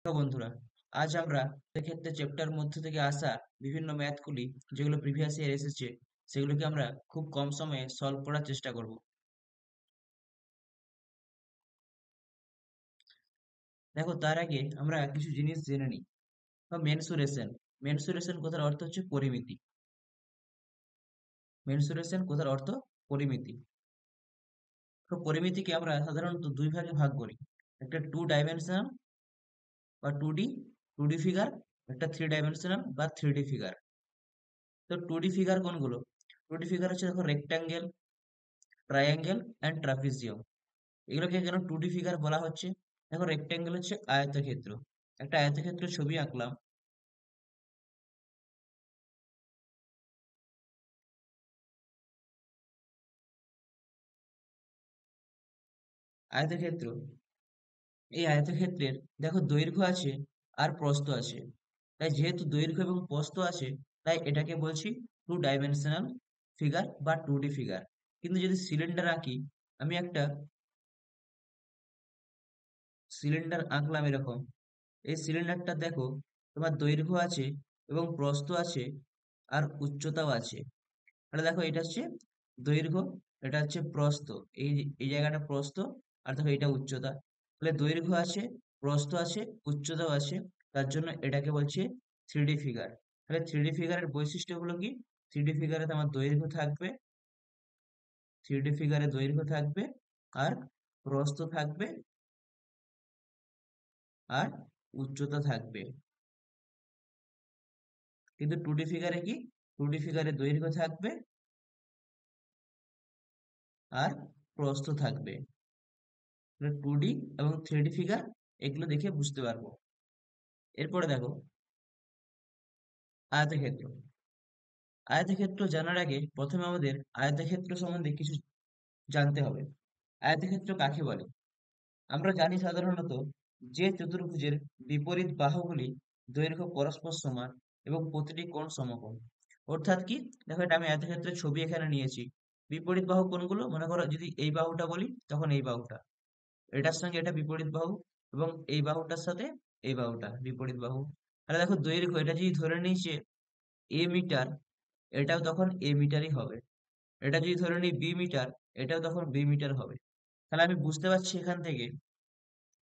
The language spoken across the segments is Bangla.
হ্যালো বন্ধুরা, আজ আমরা ক্ষেত্রে চ্যাপ্টার মধ্যে থেকে আসা বিভিন্ন ম্যাথগুলি যেগুলো প্রিভিয়াস ইয়ার এসেছে সেগুলোকে আমরা খুব কম সময়ে সলভ করার চেষ্টা করব। দেখো, তার আগে আমরা কিছু জিনিস জেনে নিই। মেনসুরেশন। মেনসুরেশন কথার অর্থ হচ্ছে পরিমিতি। মেনসুরেশন কথার অর্থ পরিমিতি। তো পরিমিতিকে আমরা সাধারণত দুই ভাগে ভাগ করি। একটা টু ডাইমেনশনাল বা টু ডি ফিগার, একটা থ্রি ডাইমেনশনাল বা থ্রি ডি ফিগার। তো টু ডি ফিগার কোনগুলো? টু ডি ফিগার হচ্ছে, দেখো, রেক্ট্যাঙ্গেল, ট্রায়াঙ্গেল অ্যান্ড ট্রাপিজিয়াম। এগুলোকে কেন টু ডি ফিগার বলা হচ্ছে? দেখো, রেক্ট্যাঙ্গেল হচ্ছে আয়তক্ষেত্র। একটা আয়তক্ষেত্র ছবি আঁকলাম। আয়তক্ষেত্র, এই আয়তক্ষেত্রের দেখো দৈর্ঘ্য আছে আর প্রস্থ আছে। তাই যেহেতু দৈর্ঘ্য এবং প্রস্থ আছে, তাই এটাকে বলছি টু ডাইমেনশনাল ফিগার বা টু ডি ফিগার। কিন্তু যদি সিলিন্ডার আঁকি, আমি একটা সিলিন্ডার আঁকলাম এরকম। এই সিলিন্ডারটা দেখো, তোমার দৈর্ঘ্য আছে এবং প্রস্থ আছে আর উচ্চতাও আছে। তাহলে দেখো, এটা হচ্ছে দৈর্ঘ্য, এটা হচ্ছে প্রস্থ। এই এই জায়গাটা প্রস্থ, আর দেখো এটা উচ্চতা। তাহলে দৈর্ঘ্য আছে, প্রস্থ আছে, উচ্চতাও আছে। তার জন্য এটাকে বলছে থ্রি ডি ফিগার। তাহলে থ্রি ডি ফিগারের বৈশিষ্ট্যগুলো কি? থ্রি ডি ফিগারে তোমার দৈর্ঘ্য থাকবে, থ্রি ডি ফিগারে দৈর্ঘ্য থাকবে, আর প্রস্থ থাকবে, আর উচ্চতা থাকবে। কিন্তু টু ডি ফিগারে কি? টু ডি ফিগারে দৈর্ঘ্য থাকবে আর প্রস্থ থাকবে। টু ডি এবং থ্রি ডি ফিগার, এগুলো দেখে বুঝতে পারবো। এরপরে দেখো, আয়তক্ষেত্র। আয়তক্ষেত্র জানার আগে প্রথমে আমাদের আয়তক্ষেত্র সম্বন্ধে কিছু জানতে হবে। আয়তক্ষেত্র কাকে বলে? আমরা জানি সাধারণত যে চতুর্ভুজের বিপরীত বাহুগুলি দৈর্ঘ্য পরস্পর সমান এবং প্রতিটি কোণ সমকোণ। অর্থাৎ কি? দেখো, এটা আমি আয়তক্ষেত্রের ছবি এখানে নিয়েছি। বিপরীত বাহু কোনগুলো? মনে করো, যদি এই বাহুটা বলি, তখন এই বাহুটা, এটার সঙ্গে এটা বিপরীত বাহু, এবং এই বাহুটার সাথে এই বাহুটা বিপরীত বাহু। তাহলে দেখো, দৈর্ঘ্য এটা যদি ধরে নিই যে এ মিটার, এটাও তখন এ মিটারই হবে। এটা যদি ধরে নিই বি মিটার, এটাও তখন বি মিটার হবে। তাহলে আমি বুঝতে পারছি এখান থেকে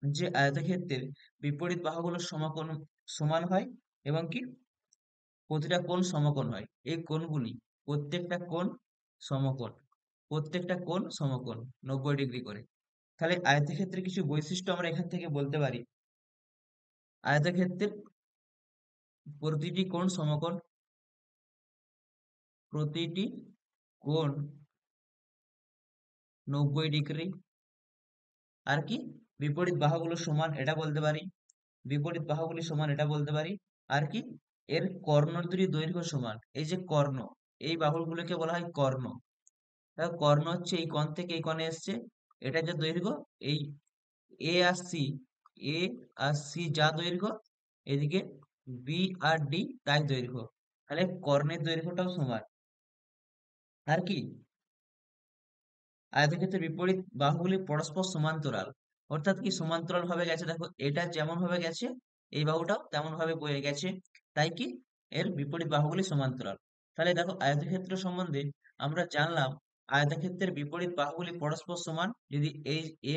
যে আয়তক্ষেত্রের বিপরীত বাহুগুলোর সমাকোণ সমান হয়, এবং কি প্রতিটা কোণ সমকোণ হয়। এই কোণগুলি, প্রত্যেকটা কোণ সমকোণ, প্রত্যেকটা কোণ সমকোণ 90 ডিগ্রি করে। তাহলে আয়তক্ষেত্রের কিছু বৈশিষ্ট্য আমরা এখান থেকে বলতে পারি। আয়তক্ষেত্রের প্রতিটি কোণ সমকোণ, প্রতিটি কোণ 90 ডিগ্রি। আর কি? বিপরীত বাহুগুলো সমান, এটা বলতে পারি। বিপরীত বাহুগুলি সমান, এটা বলতে পারি। আর কি? এর কর্ণ দুটি দৈর্ঘ্য সমান। এই যে কর্ণ, এই বাহুগুলোকে বলা হয় কর্ণ। দেখো, কর্ণ হচ্ছে এই কোণ থেকে এই কোণে এসছে, এটা যে দৈর্ঘ্য, এই এ আর সি, এ আর সি যা দৈর্ঘ্য, এদিকে বি আর ডি তাই দৈর্ঘ্য। তাহলে কর্ণের দৈর্ঘ্যটাও সমান। আর কি? আয়তক্ষেত্রের বিপরীত বাহুগুলি পরস্পর সমান্তরাল। অর্থাৎ কি? সমান্তরাল ভাবে গেছে। দেখো, এটা যেমন ভাবে গেছে, এই বাহুটাও তেমন ভাবে বয়ে গেছে। তাই কি? এর বিপরীত বাহুগুলি সমান্তরাল। তাহলে দেখো, আয়তক্ষেত্র সম্বন্ধে আমরা জানলাম, আয়তক্ষেত্রের বিপরীত বাহুগুলি পরস্পর সমান। যদি এই এ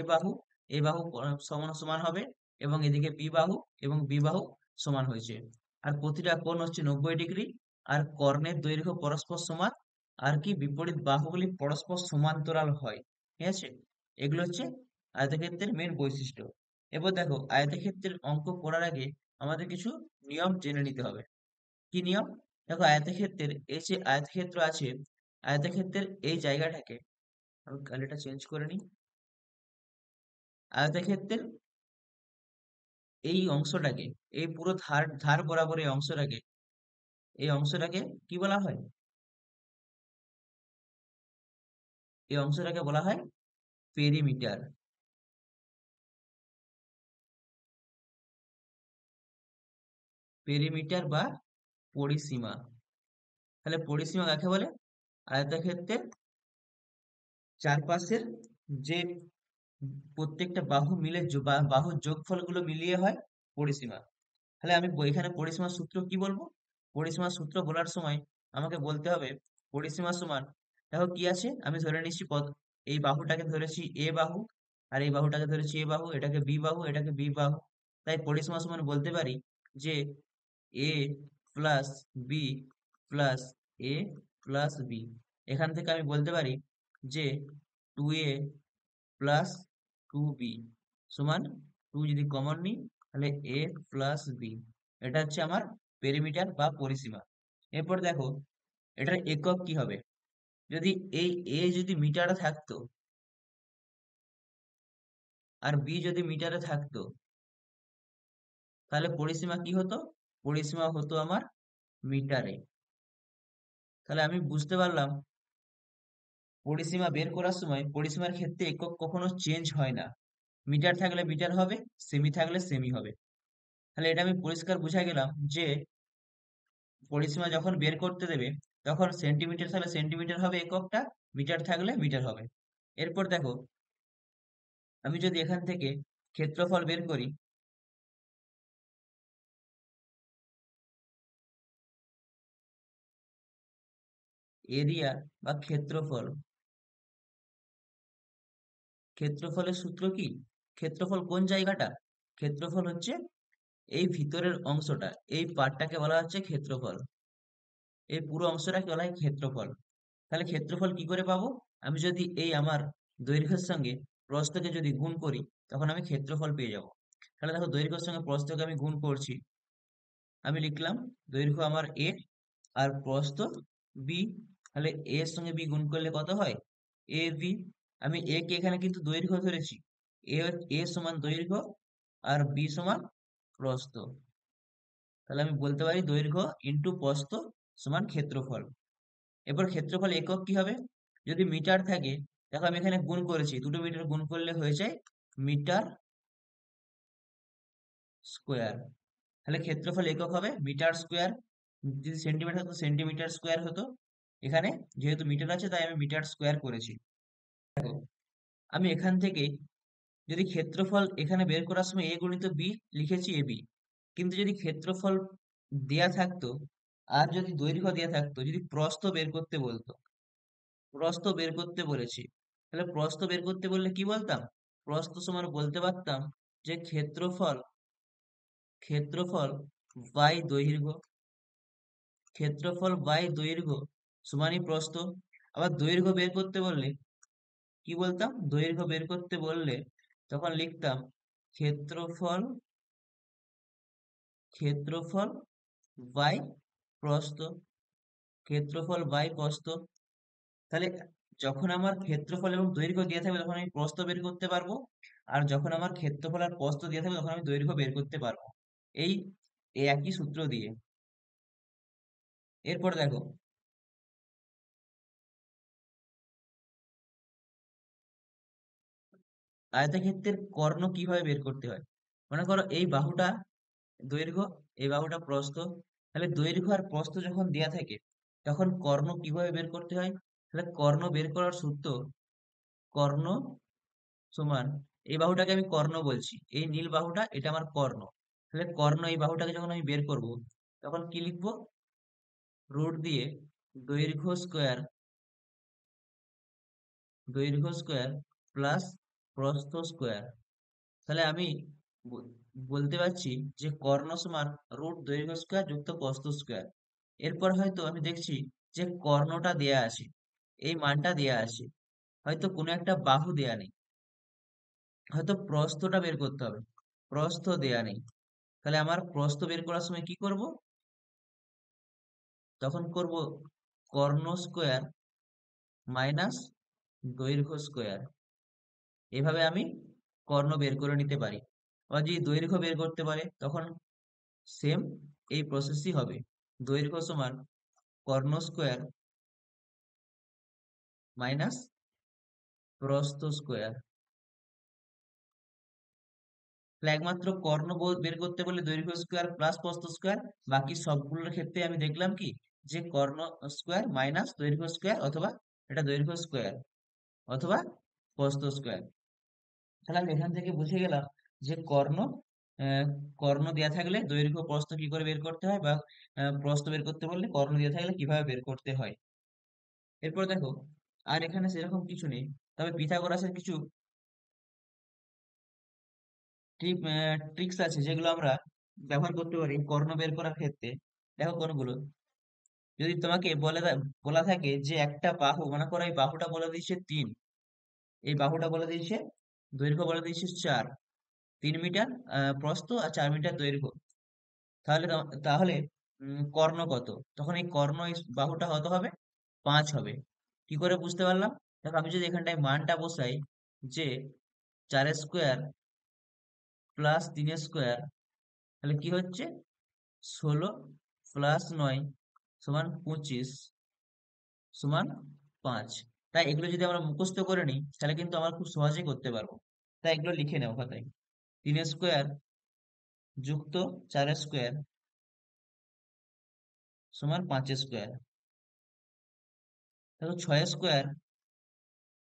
বাহু সমান সমান হবে, এবং এদিকে বি বাহু এবং বি বাহু সমান হয়েছে। আর প্রতিটা কোণ হচ্ছে 90 ডিগ্রি। আর কর্ণের দৈর্ঘ্য পরস্পর সমান। আর কি? বিপরীত বাহুগুলি পরস্পর সমান্তরাল হয়। ঠিক আছে? এগুলো হচ্ছে আয়তক্ষেত্রের মেন বৈশিষ্ট্য। এবার দেখো, আয়তক্ষেত্রের অঙ্ক করার আগে আমাদের কিছু নিয়ম জেনে নিতে হবে। কি নিয়ম? দেখো, আয়তক্ষেত্রের এই যে আয়তক্ষেত্র আছে, আয়তক্ষেত্রের এই জায়গাটাকে আমি কালিটা চেঞ্জ করে নিই। আয়তক্ষেত্রের এই অংশটাকে, এই পুরো ধার ধার বরাবর এই অংশটাকে কি বলা হয়? এই অংশটাকে বলা হয় পেরিমিটার। পেরিমিটার বা পরিসীমা। তাহলে পরিসীমা কাকে বলে? আয়তক্ষেত্রের চারপাশের যে প্রত্যেকটা বাহু মিলে বাহুর যোগফলগুলো মিলিয়ে হয়, পরিসীমা। তাহলে আমি এখানে পরিসীমার সূত্র কি বলবো? পরিসীমার সূত্র বলার সময় আমাকে বলতে হবে পরিসীমা সমান, দেখো কি আছে, আমি ধরে নিচ্ছি এই বাহুটাকে ধরেছি এ বাহু, আর এই বাহুটাকে ধরেছি এ বাহু, এটাকে বি বাহু, এটাকে বি বাহু। তাই পরিসীমা সমান বলতে পারি যে এ প্লাস বি প্লাস এ প্লাস বি। এখান থেকে আমি বলতে পারি যে 2a প্লাস 2b সমান, 2 যদি কমন নিই তাহলে a প্লাস বি। এটা হচ্ছে আমার পেরিমিটার বা পরিসীমা। এরপর দেখো এটার একক কি হবে। যদি এই a যদি মিটারে থাকতো আর b যদি মিটারে থাকতো, তাহলে পরিসীমা কি হতো? পরিসীমা হতো আমার মিটারে। তাহলে আমি বুঝতে পারলাম পরিসীমা বের করার সময় পরিসীমার ক্ষেত্রে একক কখনো চেঞ্জ হয় না। মিটার থাকলে মিটার হবে, সেমি থাকলে সেমি হবে। তাহলে এটা আমি পরিষ্কার বুঝা গেলাম যে পরিসীমা যখন বের করতে দেবে তখন সেন্টিমিটার থাকলে সেন্টিমিটার হবে এককটা, মিটার থাকলে মিটার হবে। এরপর দেখো আমি যদি এখান থেকে ক্ষেত্রফল বের করি, এরিয়া বা ক্ষেত্রফল, ক্ষেত্রফলের সূত্র কি? ক্ষেত্রফল কোন জায়গাটা? ক্ষেত্রফল হচ্ছে এই ভিতরের অংশটা, এই পার্টটাকে বলা হচ্ছে ক্ষেত্রফল। এই পুরো অংশটাকে বলা হয় ক্ষেত্রফল। তাহলে ক্ষেত্রফল কি করে পাবো? আমি যদি এই আমার দৈর্ঘ্যের সঙ্গে প্রস্থকে যদি গুণ করি তখন আমি ক্ষেত্রফল পেয়ে যাব। তাহলে দেখো দৈর্ঘ্যের সঙ্গে প্রস্থকে আমি গুণ করছি, আমি লিখলাম দৈর্ঘ্য আমার এ আর প্রস্থ বি। তাহলে এ এর সঙ্গে বি গুণ করলে কত হয়? A B. আমি এ কে এখানে কিন্তু দৈর্ঘ্য ধরেছি, এ এ সমান দৈর্ঘ্য আর বি সমান প্রস্থ। তাহলে আমি বলতে পারি দৈর্ঘ্য ইন্টু প্রস্থ সমান ক্ষেত্রফল। এরপর ক্ষেত্রফল একক কি হবে? যদি মিটার থাকে, দেখো আমি এখানে গুণ করেছি, দুটো মিটার গুণ করলে হয়ে যায় মিটার স্কোয়ার। তাহলে ক্ষেত্রফল একক হবে মিটার স্কোয়ার। যদি সেন্টিমিটার হতো সেন্টিমিটার স্কোয়ার হতো। এখানে যেহেতু মিটার আছে তাই আমি মিটার স্কোয়ার করেছি। দেখো আমি এখান থেকে যদি ক্ষেত্রফল এখানে বের করার সময় এ গুণিত বি লিখেছি এ বি, কিন্তু যদি ক্ষেত্রফল দেয়া থাকতো আর যদি দৈর্ঘ্য দেয়া থাকতো, যদি প্রস্থ বের করতে বলতো, প্রস্থ বের করতে বলেছি, তাহলে প্রস্থ বের করতে বললে কি বলতাম? প্রস্থ সমান বলতে পারতাম যে ক্ষেত্রফল, ক্ষেত্রফল বাই দৈর্ঘ্য, ক্ষেত্রফল বাই দৈর্ঘ্য সমানই প্রস্থ। আবার দৈর্ঘ্য বের করতে বললে কি বলতাম? দৈর্ঘ্য বের করতে বললে তখন লিখতাম ক্ষেত্রফল, ক্ষেত্রফল বাই প্রস্থ, ক্ষেত্রফল বাই প্রস্থ। তাহলে যখন আমার ক্ষেত্রফল এবং দৈর্ঘ্য দেওয়া থাকবে তখন আমি প্রস্থ বের করতে পারবো, আর যখন আমার ক্ষেত্রফল আর প্রস্থ দেওয়া থাকবে তখন আমি দৈর্ঘ্য বের করতে পারবো, এই এই একই সূত্র দিয়ে। এরপর দেখো আয়তক্ষেত্রের কর্ণ কিভাবে বের করতে হয়। মনে করো এই বাহুটা দৈর্ঘ্য, এই বাহুটা প্রস্থ। তাহলে দৈর্ঘ্য আর প্রস্থ যখন দেয়া থাকে তখন কর্ণ কিভাবে বের করতে হয়? তাহলে কর্ণ বের করার সূত্র, কর্ণ সমান, এই বাহুটাকে আমি কর্ণ বলছি, এই নীল বাহুটা এটা আমার কর্ণ। তাহলে কর্ণ এই বাহুটাকে যখন আমি বের করব তখন কি লিখবো? রুট দিয়ে দৈর্ঘ্য স্কোয়ার, দৈর্ঘ্য স্কোয়ার প্লাস প্রস্থ স্কোয়ার। তাহলে আমি ব- বলতে পারছি যে কর্ণ সমান রুট দৈর্ঘ্য স্কোয়ার যুক্ত প্রস্থ স্কোয়ার। এরপর হয়তো আমি দেখছি যে কর্ণটা দেয়া আছে, এই মানটা দেয়া আছে, হয়তো কোনো একটা বাহু দেয়া নেই, হয়তো প্রস্থটা বের করতে হবে, প্রস্থ দেয়া নেই। তাহলে আমার প্রস্থ বের করার সময় কি করব? তখন করব কর্ণ স্কোয়ার মাইনাস দৈর্ঘ্য স্কোয়ার। এভাবে আমি কর্ণ বের করে নিতে পারি। আবার যদি দৈর্ঘ্য বের করতে পারে তখন সেম এই প্রসেসই হবে, দৈর্ঘ্য সমান কর্ণ স্কোয়ার মাইনাস প্রস্থ স্কোয়ার। তাহলে একমাত্র কর্ণ বের করতে বললে দৈর্ঘ্য স্কোয়ার প্লাস প্রস্থ স্কোয়ার, বাকি সবগুলোর ক্ষেত্রে আমি দেখলাম কি যে কর্ণ স্কোয়ার মাইনাস দৈর্ঘ্য স্কোয়ার, অথবা এটা দৈর্ঘ্য স্কোয়ার অথবা প্রস্থ স্কোয়ার। তাহলে আমি এখান থেকে বুঝে গেলাম যে কর্ণ আহ, কর্ণ দেয়া থাকলে দৈর্ঘ্য প্রস্থ কি করে বের করতে হয়, বা প্রস্থ বের করতে বললে কর্ণ দেয়া থাকলে কিভাবে বের করতে হয়। এরপর দেখো, আর এখানে সেরকম কিছু নেই, তবে পিথাগোরাসের কিছু ট্রিক্স আছে যেগুলো আমরা ব্যবহার করতে পারি কর্ণ বের করার ক্ষেত্রে। দেখো কোনগুলো, যদি তোমাকে বলা থাকে যে একটা বাহু, মনে করো এই বাহুটা বলে দিয়েছে 3, এই বাহুটা বলে দিয়েছে দৈর্ঘ্য বলে দিয়েছে 4, 3 মিটার প্রস্থ আর 4 মিটার দৈর্ঘ্য, তাহলে কর্ণ কত? তখন এই কর্ণ, এই বাহুটা কত হবে? 5 হবে। কি করে বুঝতে পারলাম? দেখো আমি যদি এখানটায় মানটা বসাই, যে 4 স্কোয়ার প্লাস 3 স্কোয়ার, তাহলে কি হচ্ছে? 16 + 9 সমান 25 সমান 5। তাই এগুলো যদি আমরা মুখস্থ করে নিই তাহলে কিন্তু আমরা খুব সহজেই করতে পারবো। তাই এগুলো লিখে নাও খাতায়। 3 স্কোয়ার যুক্ত 4 স্কোয়ার সমান 5 স্কোয়ার। দেখো 6 স্কোয়ার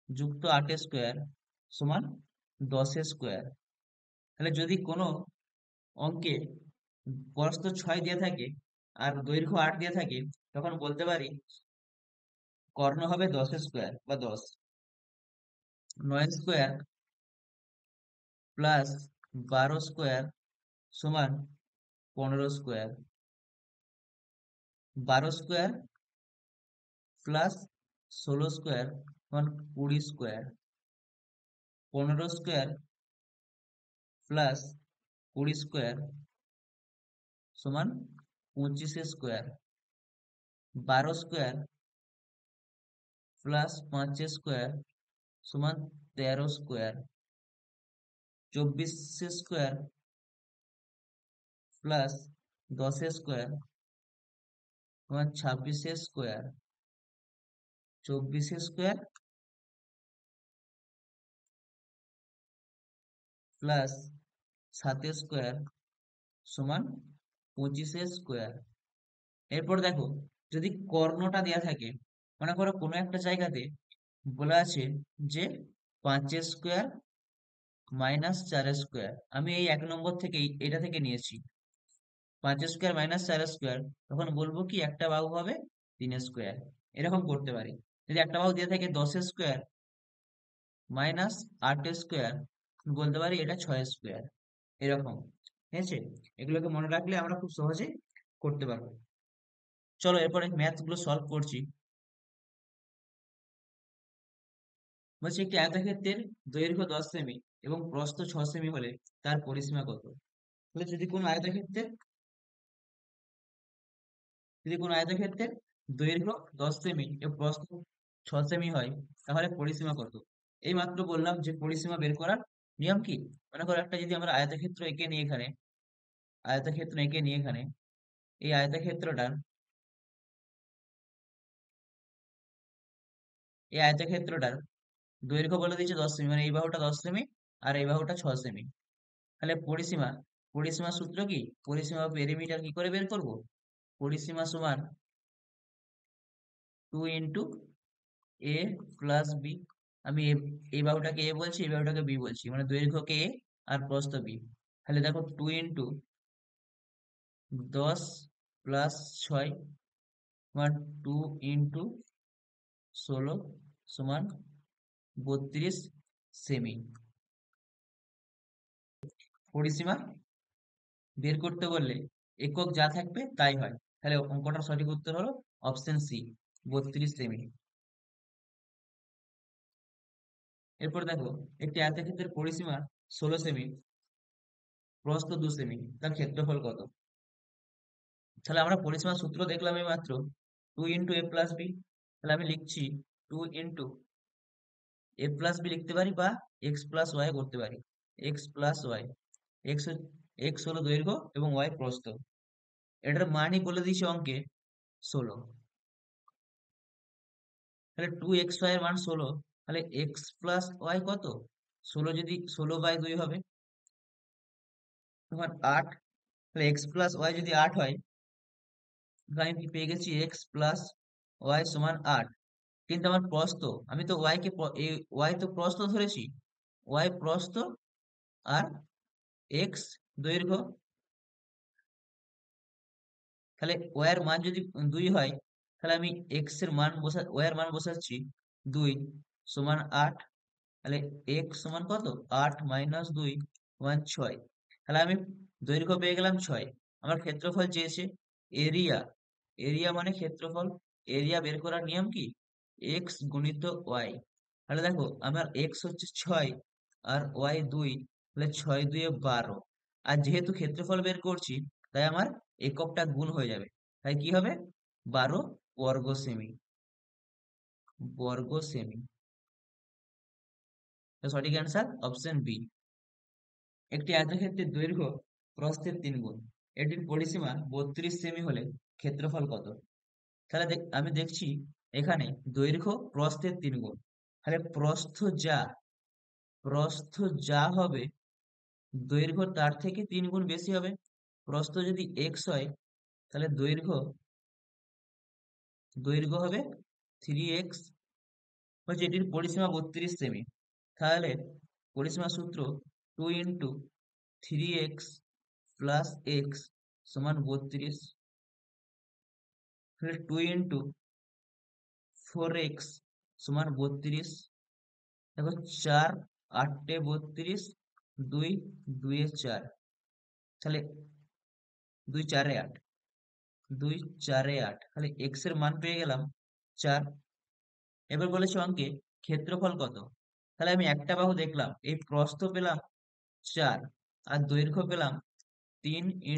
যুক্ত 8 স্কোয়ার সমান 10 স্কোয়ার। তাহলে যদি কোনো অঙ্কে প্রস্থ 6 দিয়ে থাকে আর দৈর্ঘ্য 8 দিয়ে থাকে, তখন বলতে পারি কর্ণ হবে 10 স্কোয়ার বা 10। 9 স্কোয়ার প্লাস 12 স্কোয়ার সমান 15 স্কোয়ার। 12 স্কোয়ার প্লাস 16 স্কোয়ার সমান 20 স্কোয়ার। 15 স্কোয়ার প্লাস 20 স্কোয়ার সমান 25 স্কোয়ার। 12 স্কোয়ার প্লাস 5 স্কোয়ার সমান 13 স্কোয়ার। 24 স্কোয়ার প্লাস 10 স্কোয়ার সমান 26 স্কোয়ার। 24 স্কোয়ার প্লাস 7 স্কোয়ার সমান 25 স্কোয়ার। এরপর দেখো, যদি কর্ণটা দেয়া থাকে, মনে করো কোনো একটা জায়গাতে বলা আছে যে 5 স্কোয়ার মাইনাস 4 স্কোয়ার, আমি এই 1 নম্বর থেকে এটা থেকে নিয়েছি 5 স্কোয়ার মাইনাস 4 স্কোয়ার, তখন বলবো কি একটা বাহু হবে 3 স্কোয়ার। এরকম করতে পারি। যদি একটা বাহু দিয়ে থাকে 10 স্কোয়ার মাইনাস 8 স্কোয়ার, বলতে পারি এটা 6 স্কোয়ার। এরকম, ঠিক আছে? এগুলোকে মনে রাখলে আমরা খুব সহজেই করতে পারবো। চলো এরপরে ম্যাথ গুলো সলভ করছি। বলছি একটি আয়তক্ষেত্রের দৈর্ঘ্য 10 সেমি এবং প্রস্থ 6 সেমি হলে তার পরিসীমা কত? তাহলে যদি কোনো আয়তক্ষেত্রের দৈর্ঘ্য 10 সেমি এবং প্রস্থ 6 সেমি হয়, তাহলে পরিসীমা কত? এই মাত্র বললাম যে পরিসীমা বের করার নিয়ম কি। মনে করো একটা যদি আমরা আয়তক্ষেত্র এঁকে নিয়ে এখানে এই আয়তক্ষেত্রটার দৈর্ঘ্য বলে দিয়েছে 10 সেমি, মানে এই বাহুটা 10 সেমি আর এই বাহুটা 6 সেমি। তাহলে পরিসীমা সূত্র কি? পরিসীমা পেরিমিটার কি করে বের করব? পরিসীমা সমান 2 × a + b। আমি এই বাহুটাকে এ বলছি, এই বাহুটাকে বি বলছি, মানে দৈর্ঘ্যকে এ আর প্রস্থ বি। তাহলে দেখো 2 × 10 + 6 সমান 2 × 16 সমান 32 সেমি। পরিসীমা বের করতে বললে একক যা থাকবে তাই হয়। তাহলে অঙ্কটার সঠিক উত্তর হলো অপশন সি, 32 সেমি। এরপর দেখো, একটি আয়তক্ষেত্রের পরিসীমা 16 সেমি, প্রস্থ 2 সেমি, তার ক্ষেত্রফল কত? তাহলে আমরা পরিসীমা সূত্র দেখলাম এই মাত্র, 2 × a + b। তাহলে আমি লিখছি 2 × a + b লিখতে পারি, বা x + y করতে পারি। x + y, এক্স এক্স হলো দৈর্ঘ্য এবং ওয়াই প্রস্থ। এটার মানই বলে দিয়েছে অঙ্কে 16। তাহলে 2xy এর মান 16, তাহলে x + y কত? 16 যদি 16/2 হবে তোমার 8। তাহলে x + y যদি 8 হয়, তাহলে আমি কি পেয়ে গেছি? x + y সমান 8। কিন্তু আমার প্রস্থ, আমি তো ওয়াই তো প্রস্থ ধরেছি, ওয়াই প্রস্থ আর এক্স দৈর্ঘ্য, তাহলে ওয়াই এর মান যদি 2 হয়, তাহলে আমি এক্স এর মান ওয়াই এর মান বসাচ্ছি 2 সমান 8। তাহলে এক্স সমান কত? 8 মাইনাস 2 সমান 6। তাহলে আমি দৈর্ঘ্য পেয়ে গেলাম 6। আমার ক্ষেত্রফল চেয়েছে এরিয়া। এরিয়া মানে ক্ষেত্রফল। এরিয়া বের করার নিয়ম কি? এক্স গুণিত ওয়াই। তাহলে দেখো আমার এক্স হচ্ছে 6 আর ওয়াই 2, তাহলে 6 2 12। আর যেহেতু ক্ষেত্রফল বের করছি, তাই আমার এককটা গুণ হয়ে যাবে। তাই কি হবে? 12 বর্গ সেমি। বর্গ সেমি। তো সঠিক অ্যান্সার অপশন বি। একটি আয়তক্ষেত্রের দৈর্ঘ্য প্রস্থের 3 গুণ, এটির পরিসীমা 32 সেমি হলে ক্ষেত্রফল কত? তাহলে আমি দেখছি এখানে দৈর্ঘ্য প্রস্থের 3 গুণ। তাহলে প্রস্থ যা হবে, দৈর্ঘ্য তার থেকে 3 গুণ বেশি হবে। প্রস্থ যদি এক্স হয়, তাহলে দৈর্ঘ্য হবে 3x। হচ্ছে এটির পরিসীমা 32 সেমি। তাহলে পরিসীমা সূত্র 2 × 3x প্লাস এক্স সমান 32। তাহলে 2 × 4x সমান 32। দেখো 4 8 32, 2 2 4। তাহলে 2 4 8, 2 4 8। তাহলে এক্স এর মান পেয়ে গেলাম 4। এবার বলেছে অঙ্কে ক্ষেত্রফল কত? তাহলে আমি একটা বাহু দেখলাম, এই প্রস্থ পেলাম 4 আর দৈর্ঘ্য পেলাম 3 ×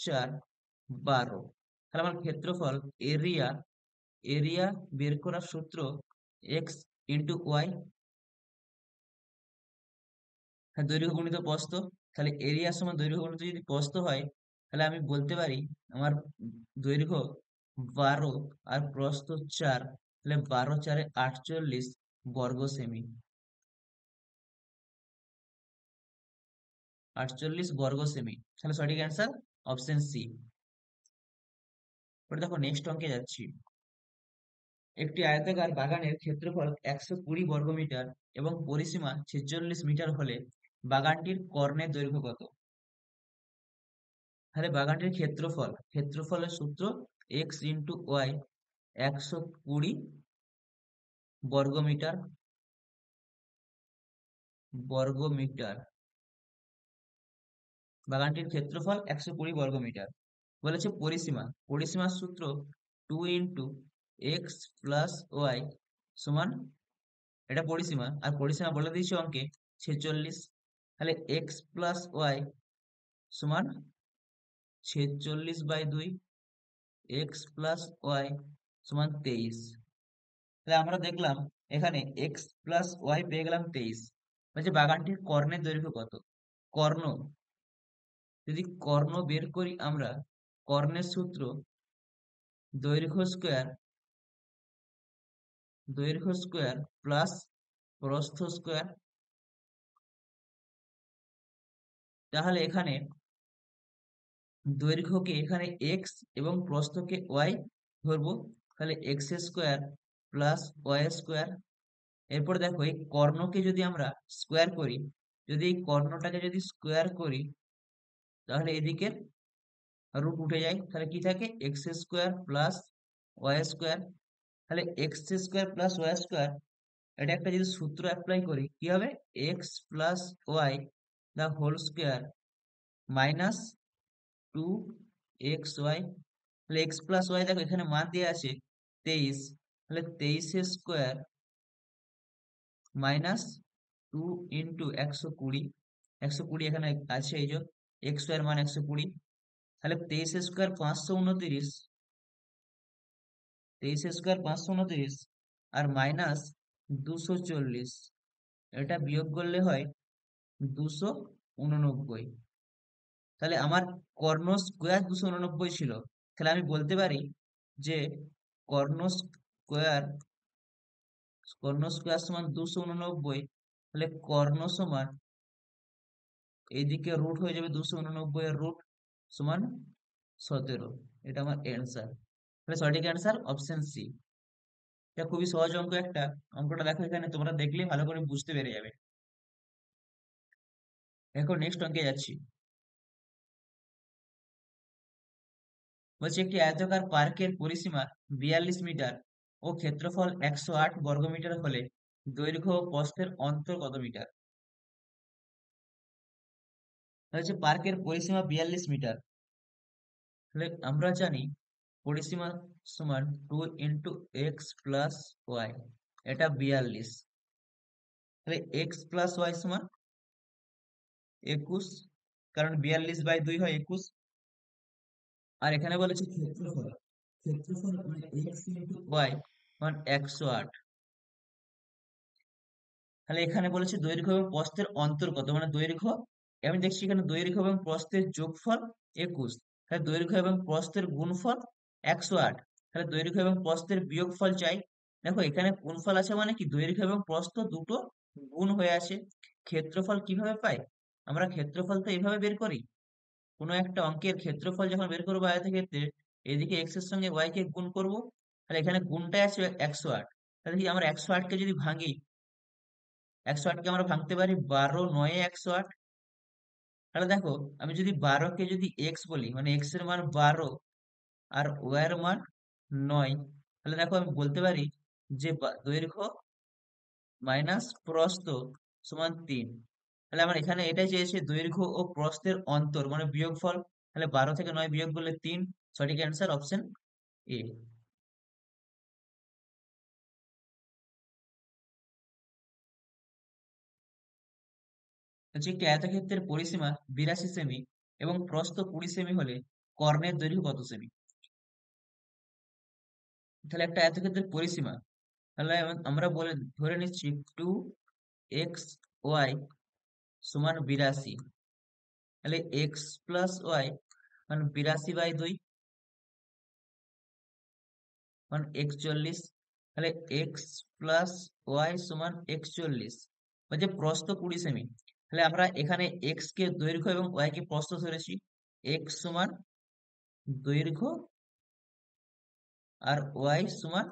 4 12। তাহলে আমার ক্ষেত্রফল এরিয়া, এরিয়া বের করার সূত্র এক্স ইন্টু ওয়াই। হ্যাঁ, দৈর্ঘ্য গুণিত প্রস্থ। তাহলে এরিয়া সমান দৈর্ঘ্য গুণিত যদি প্রস্থ হয়, তাহলে আমি বলতে পারি আমার দৈর্ঘ্য 12 আর প্রস্থ 4, তাহলে 12 4 48 বর্গ সেমি। 48 বর্গ সেমি। তাহলে সঠিক অ্যান্সার অপশন সি। পরে দেখো নেক্সট অঙ্কে যাচ্ছি। একটি আয়তাকার বাগানের ক্ষেত্রফল 120 বর্গমিটার এবং পরিসীমা 46 মিটার হলে বাগানটির কর্ণের দৈর্ঘ্য কত? তাহলে বাগানটির ক্ষেত্রফলের সূত্র এক্স ইন্টু ওয়াই। 120 বর্গমিটার। বর্গমিটার। বাগানটির ক্ষেত্রফল 120 বর্গমিটার। বলেছে পরিসীমার সূত্র 2 × x + y সমান, এটা পরিসীমা আর পরিসীমা বলে দিয়েছি অঙ্কে 46। তাহলে x + y সমান 46/2। x + y সমান 23। তাহলে আমরা দেখলাম এখানে x + y পেয়ে গেলাম 23। বলছে বাগানটির কর্ণের দৈর্ঘ্য কত? কর্ণ, যদি কর্ণ বের করি আমরা, কর্ণের সূত্র দৈর্ঘ্য স্কোয়ার, দৈর্ঘ্য স্কোয়ার প্লাস প্রস্থ স্কোয়ার। তাহলে এখানে দৈর্ঘ্যকে এখানে এক্স এবং প্রস্থকে ওয়াই ধরবো। তাহলে x² প্লাস y²। এরপর দেখো এই কর্ণকে যদি আমরা স্কোয়ার করি, যদি এই কর্ণটাকে যদি স্কোয়ার করি, তাহলে এদিকের রুট উঠে যায়। তাহলে কি থাকে? x² plus y²। তাহলে x² প্লাস y², এটা একটা যদি সূত্র অ্যাপ্লাই করি, কি হবে? x + y the whole square minus 2xy। তাহলে x + y দেখো এখানে মান দিয়ে আছে 23। তাহলে 23 স্কোয়ার মাইনাস 2 × 120। 120 এখানে আছে, এই যে x² মান 120। তাহলে 23 স্কোয়ার 529। 23 স্কোয়ার 529 আর মাইনাস 240, এটা বিয়োগ করলে হয় 289। তাহলে আমার কর্ণ স্কোয়ার 289 ছিল। তাহলে আমি বলতে পারি যে কর্ণ স্কোয়ার, সমান 289। তাহলে কর্ণ সমান, এইদিকে রুট হয়ে যাবে 289 এর রুট সমান 17। এটা আমার অ্যান্সার। তাহলে সঠিক অ্যান্সার অপশন সি। এটা খুবই সহজ অঙ্ক একটা। অঙ্কটা দেখো এখানে তোমরা দেখলেই ভালো করে বুঝতে পেরে যাবে। এখন নেক্সট অঙ্কে যাচ্ছি। বলছে একটি আয়তাকার পার্কের পরিসীমা 42 মিটার ও ক্ষেত্রফল 108 বর্গমিটার হলে দৈর্ঘ্য ও প্রস্থের অন্তর কত মিটার? হচ্ছে পার্কের পরিসীমা 42 মিটার। তাহলে আমরা জানি পরিসীমা সমান 2 × x + y, এটা 42। তাহলে x + y সমান 21, কারণ 42/2 হয় 21। আর এখানে বলেছে ক্ষেত্রফল, ক্ষেত্রফল মানে x × y মানে 108। তাহলে এখানে বলেছে দৈর্ঘ্য এবং প্রস্থের অন্তর কত, মানে দৈর্ঘ্য, আমি দেখছি এখানে দৈর্ঘ্য এবং প্রস্থের যোগফল 21, তাহলে দৈর্ঘ্য এবং প্রস্থের গুণফল 108। তাহলে দৈর্ঘ্য এবং প্রস্থের বিয়োগফল চাই। দেখো এখানে গুণফল আছে মানে কি দৈর্ঘ্য এবং প্রস্থ দুটো গুণ হয়ে আছে। ক্ষেত্রফল কিভাবে পাই? আমরা ক্ষেত্রফল তো এইভাবে বের করি, কোনো একটা অঙ্কের ক্ষেত্রফল যখন বের করবো আয়তক্ষেত্রের, এদিকে এক্স এর সঙ্গে ওয়াই কে গুণ করব। তাহলে এখানে গুণটাই আছে 108। তাহলে কি আমরা 108কে যদি ভাঙি, 108কে আমরা ভাঙতে পারি 12 × 9 = 108। তাহলে দেখো আমি যদি 12কে যদি এক্স বলি, মানে এক্স এর মান 12 আর ওয়াই এর মান 9, তাহলে দেখো আমি বলতে পারি যে দৈর্ঘ্য মাইনাস প্রস্থ সমান 3। তাহলে আমার এখানে এটাই চেয়েছে দৈর্ঘ্য ও প্রস্থের অন্তর মানে বিয়োগফল। তাহলে 12 থেকে 9 বিয়োগ করলে 3, সঠিক অ্যান্সার অপশন এ। হচ্ছে একটি আয়তক্ষেত্রের পরিসীমা 82 সেমি এবং প্রস্থ 20 সেমি হলে কর্ণের দৈর্ঘ্য কত সেমি? তাহলে একটা আয়তক্ষেত্রের পরিসীমা, তাহলে আমরা বলে ধরে নিচ্ছি 2xy সমান 82। তাহলে x + y মানে 82/2 মানে 41। তাহলে x + y সমান 41। বলছে প্রস্থ 20 সেমি। তাহলে আমরা এখানে x কে দৈর্ঘ্য এবং y কে প্রস্থ ধরেছি। x সমান দৈর্ঘ্য আর y সমান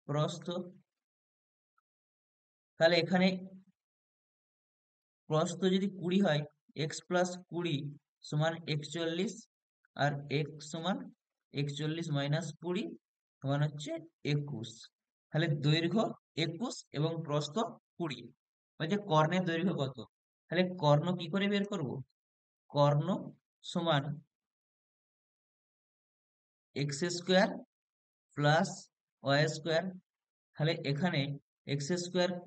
প্রস্থ। তাহলে এখানে প্রস্থ যদি 20 হয়, x + 20 সমান 41, আর x সমান 41 - 20 সমান হচ্ছে 21। তাহলে দৈর্ঘ্য 21 এবং প্রস্থ 20। বলছে কর্ণের দৈর্ঘ্য কত? তাহলে কর্ণ কি করে বের করব? কর্ণ সমান x² + y²। তাহলে এখানে x²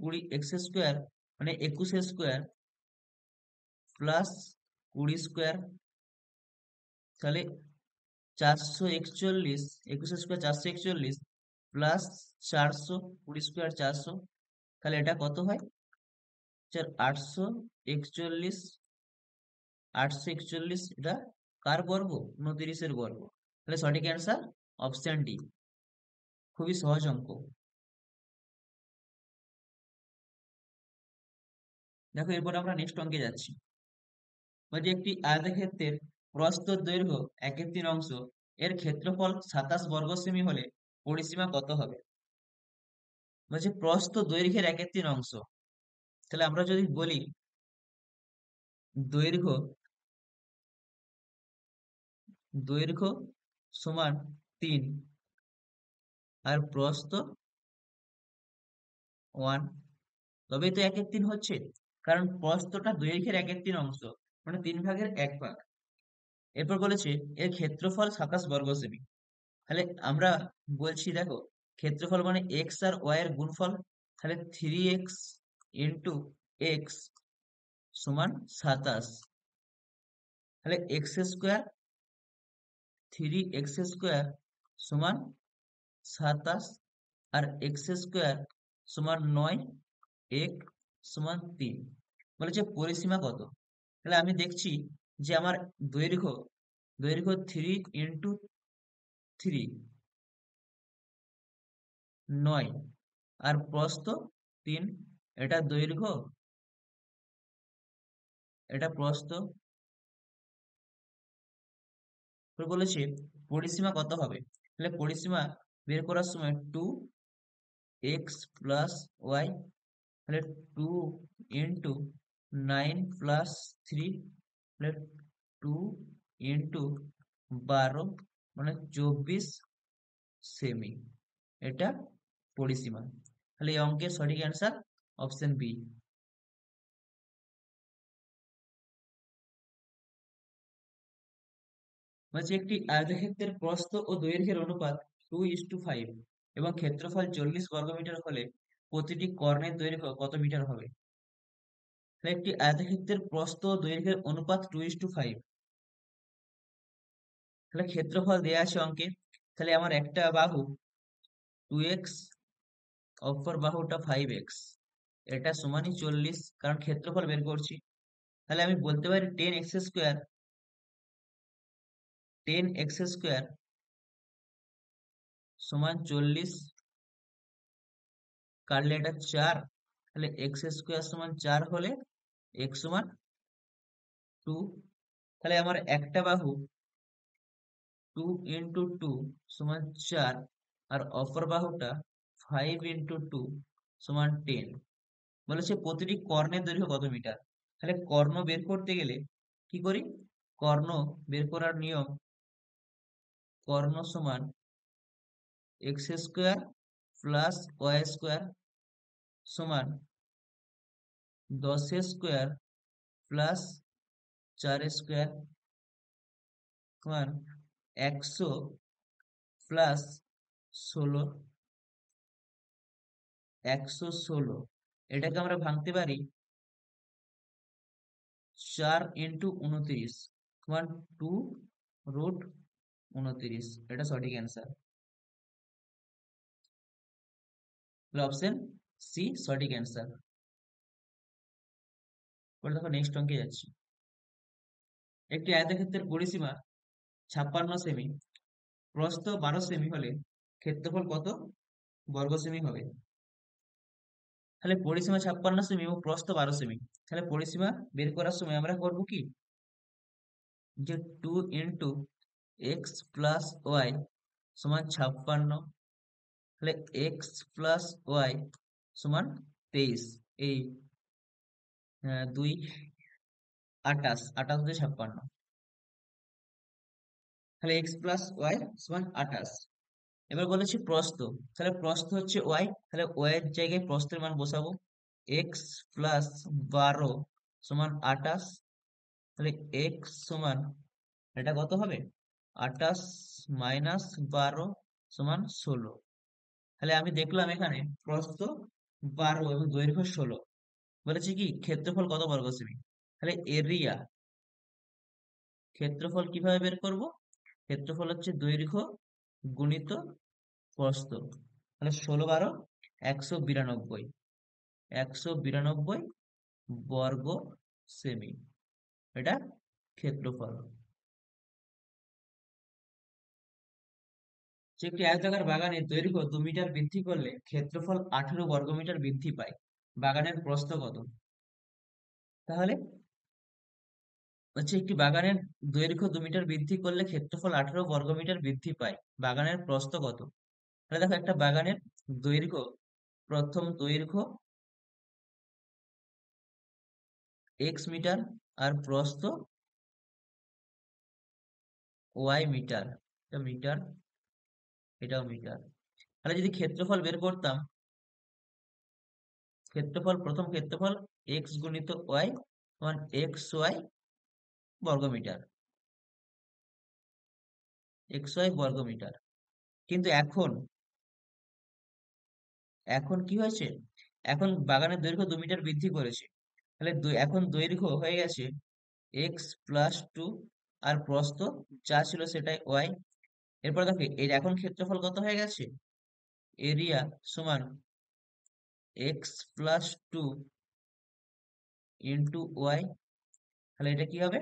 20, x² মানে 21² প্লাস 20², তাহলে 441, 21² 441 প্লাস 400, 20² 400। তাহলে এটা কত হয়? 841, 841, এটা কার বর্গ? 29-এর বর্গ। তাহলে সঠিক অ্যান্সার অপশন ডি। খুবই সহজ অঙ্ক। দেখো এরপর আমরা নেক্সট অঙ্কে যাচ্ছি। বলছে একটি আয়তক্ষেত্রের প্রস্থ দৈর্ঘ্য 1/3 এর ক্ষেত্রফল 27 বর্গ সেমি হলে পরিসীমা কত হবে? বলছে প্রস্থ দৈর্ঘ্যের 1/3। তাহলে আমরা যদি বলি দৈর্ঘ্য, দৈর্ঘ্য সমান 3 আর প্রস্থ 1, তবেই তো 1/3 হচ্ছে, কারণ প্রস্থটা দৈর্ঘ্যের 1/3, মানে 3/1 ভাগ। এরপর বলেছে এর ক্ষেত্রফল 27 বর্গ সেমি। তাহলে আমরা বলছি দেখো ক্ষেত্রফল মানে এক্স আর ওয়াই এর গুণফল। তাহলে 3x × x সমান 27। তাহলে x², 3x² সমান 27, আর x² সমান 9, এক সমান 3। বলেছে পরিসীমা কত? তাহলে আমি দেখছি যে আমার দৈর্ঘ্য, দৈর্ঘ্য 3 × 3 9, আর প্রস্থ 3, এটা দৈর্ঘ্য, এটা প্রস্থ। তো বলেছে পরিসীমা কত হবে? তাহলে পরিসীমা বের করার সময় 2x + y, তাহলে 2 × 9 + 3, তাহলে 2 × 12 মানে 24 সেমি, এটা পরিসীমা। তাহলে এই অঙ্কের সঠিক অ্যান্সার অপশন বি। বলছে একটি আয়তক্ষেত্রের প্রস্থ ও দৈর্ঘ্যের অনুপাত 2:5 এবং ক্ষেত্রফল 40 বর্গমিটার হলে প্রতিটি কর্ণের দৈর্ঘ্য কত মিটার হবে? তাহলে একটি আয়তক্ষেত্রের প্রস্থ ও দৈর্ঘ্যের অনুপাত 2:5, তাহলে ক্ষেত্রফল দেয়া আছে অঙ্কে। তাহলে আমার একটা বাহু 2x, অপর বাহুটা 5x, এটা সমানই 40, কারণ ক্ষেত্রফল বের করছি। তাহলে আমি বলতে পারি 10x², 10x² সমান 40, কাটলে এটা 4, তাহলে x² সমান 4 হলে x সমান 2। তাহলে আমার একটা বাহু 2 × 2 সমান 4, আর অপর বাহুটা 5 × 2 সমান 10। বলেছে প্রতিটি কর্ণের দৈর্ঘ্য কত মিটার। তাহলে কর্ণ বের করতে গেলে কি করি? কর্ণ বের করার নিয়ম, কর্ণ সমান x² প্লাস y² সমান 10² প্লাস 4² সমান 100 প্লাস 16, 116। এটাকে আমরা ভাঙতে পারি 4 × 29 সমান 2√29। এটা সঠিক অ্যান্সার, অপশন সি সঠিক অ্যান্সার। পরে দেখো নেক্সট অঙ্কে যাচ্ছি। একটি আয়তক্ষেত্রের পরিসীমা 56 সেমি, প্রস্থ 12 সেমি হলে ক্ষেত্রফল কত বর্গ সেমি হবে? তাহলে পরিসীমা 56 সেমি এবং প্রস্থ 12 সেমি। তাহলে পরিসীমা বের করার সময় আমরা করবো কি, যে 2 × x+y সমান 56, তাহলে x+y সমান 23, এই 2 28, 28 × 2 = 56, তাহলে x+y সমান 28। এবার বলেছি প্রস্থ, তাহলে প্রস্থ হচ্ছে y, তাহলে y এর জায়গায় প্রস্থের মান বসাবো, x+12 সমান 28, তাহলে x সমান এটা কত হবে, 28 মাইনাস 12 সমান 16। তাহলে আমি দেখলাম এখানে প্রস্থ 12 এবং দৈর্ঘ্য 16, বলেছি কি ক্ষেত্রফল কত বর্গ সেমি। তাহলে এরিয়া, ক্ষেত্রফল কিভাবে বের করব? ক্ষেত্রফল হচ্ছে দৈর্ঘ্য গুণিত প্রস্থ, তাহলে 16 × 12 192, 192 বর্গ সেমি, এটা ক্ষেত্রফল। যে একটি আয়তাকার বাগানের দৈর্ঘ্য 2 মিটার বৃদ্ধি করলে ক্ষেত্রফল 18 বর্গমিটার বৃদ্ধি পায়, বাগানের প্রস্থ কত? তাহলে হচ্ছে একটি বাগানের দৈর্ঘ্য 2 মিটার বৃদ্ধি করলে ক্ষেত্রফল 18 বর্গমিটার বৃদ্ধি পায়, বাগানের প্রস্থ কত? তাহলে দেখো একটা বাগানের দৈর্ঘ্য, প্রথম দৈর্ঘ্য x মিটার আর প্রস্থ y মিটার, এটা মিটার, এটাও মিটার। তাহলে যদি ক্ষেত্রফল বের করতাম, ক্ষেত্রফল প্রথম ক্ষেত্রফল x গুণিত y সমান xy বর্গমিটার, xy বর্গমিটার। কিন্তু এখন এখন কি হয়েছে, এখন বাগানের দৈর্ঘ্য 2 মিটার বৃদ্ধি করেছে, তাহলে এখন দৈর্ঘ্য হয়ে গেছে x+2, আর প্রস্থ যা ছিল সেটাই y। এরপর দেখো এর এখন ক্ষেত্রফল কত হয়ে গেছে, এরিয়া সমান x+2 ইন্টু ওয়াই, তাহলে এটা কি হবে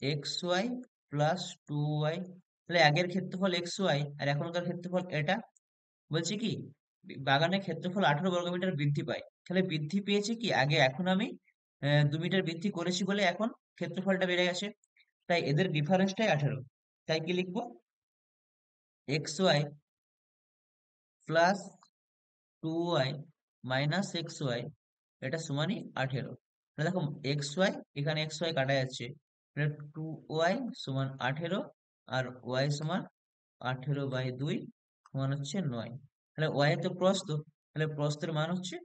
xy+2y। তাহলে আগের ক্ষেত্রফল xy আর এখনকার ক্ষেত্রফল এটা। বলছি কি বাগানের ক্ষেত্রফল 18 বর্গমিটার বৃদ্ধি পায়, তাহলে বৃদ্ধি পেয়েছে কি আগে, এখন আমি 2 মিটার বৃদ্ধি করেছি বলে এখন ক্ষেত্রফলটা বেড়ে গেছে, তাই এদের ডিফারেন্সটাই 18। তাই কি লিখবো, xy+2y মাইনাস xy, এটা সমানই 18। তাহলে দেখো xy, এখানে xy কাটা যাচ্ছে, 2y সমান 18 আর y সমান 18/2 মান হচ্ছে 9। তাহলে ওয়াই তো প্রস্থ, তাহলে প্রস্থের মান হচ্ছে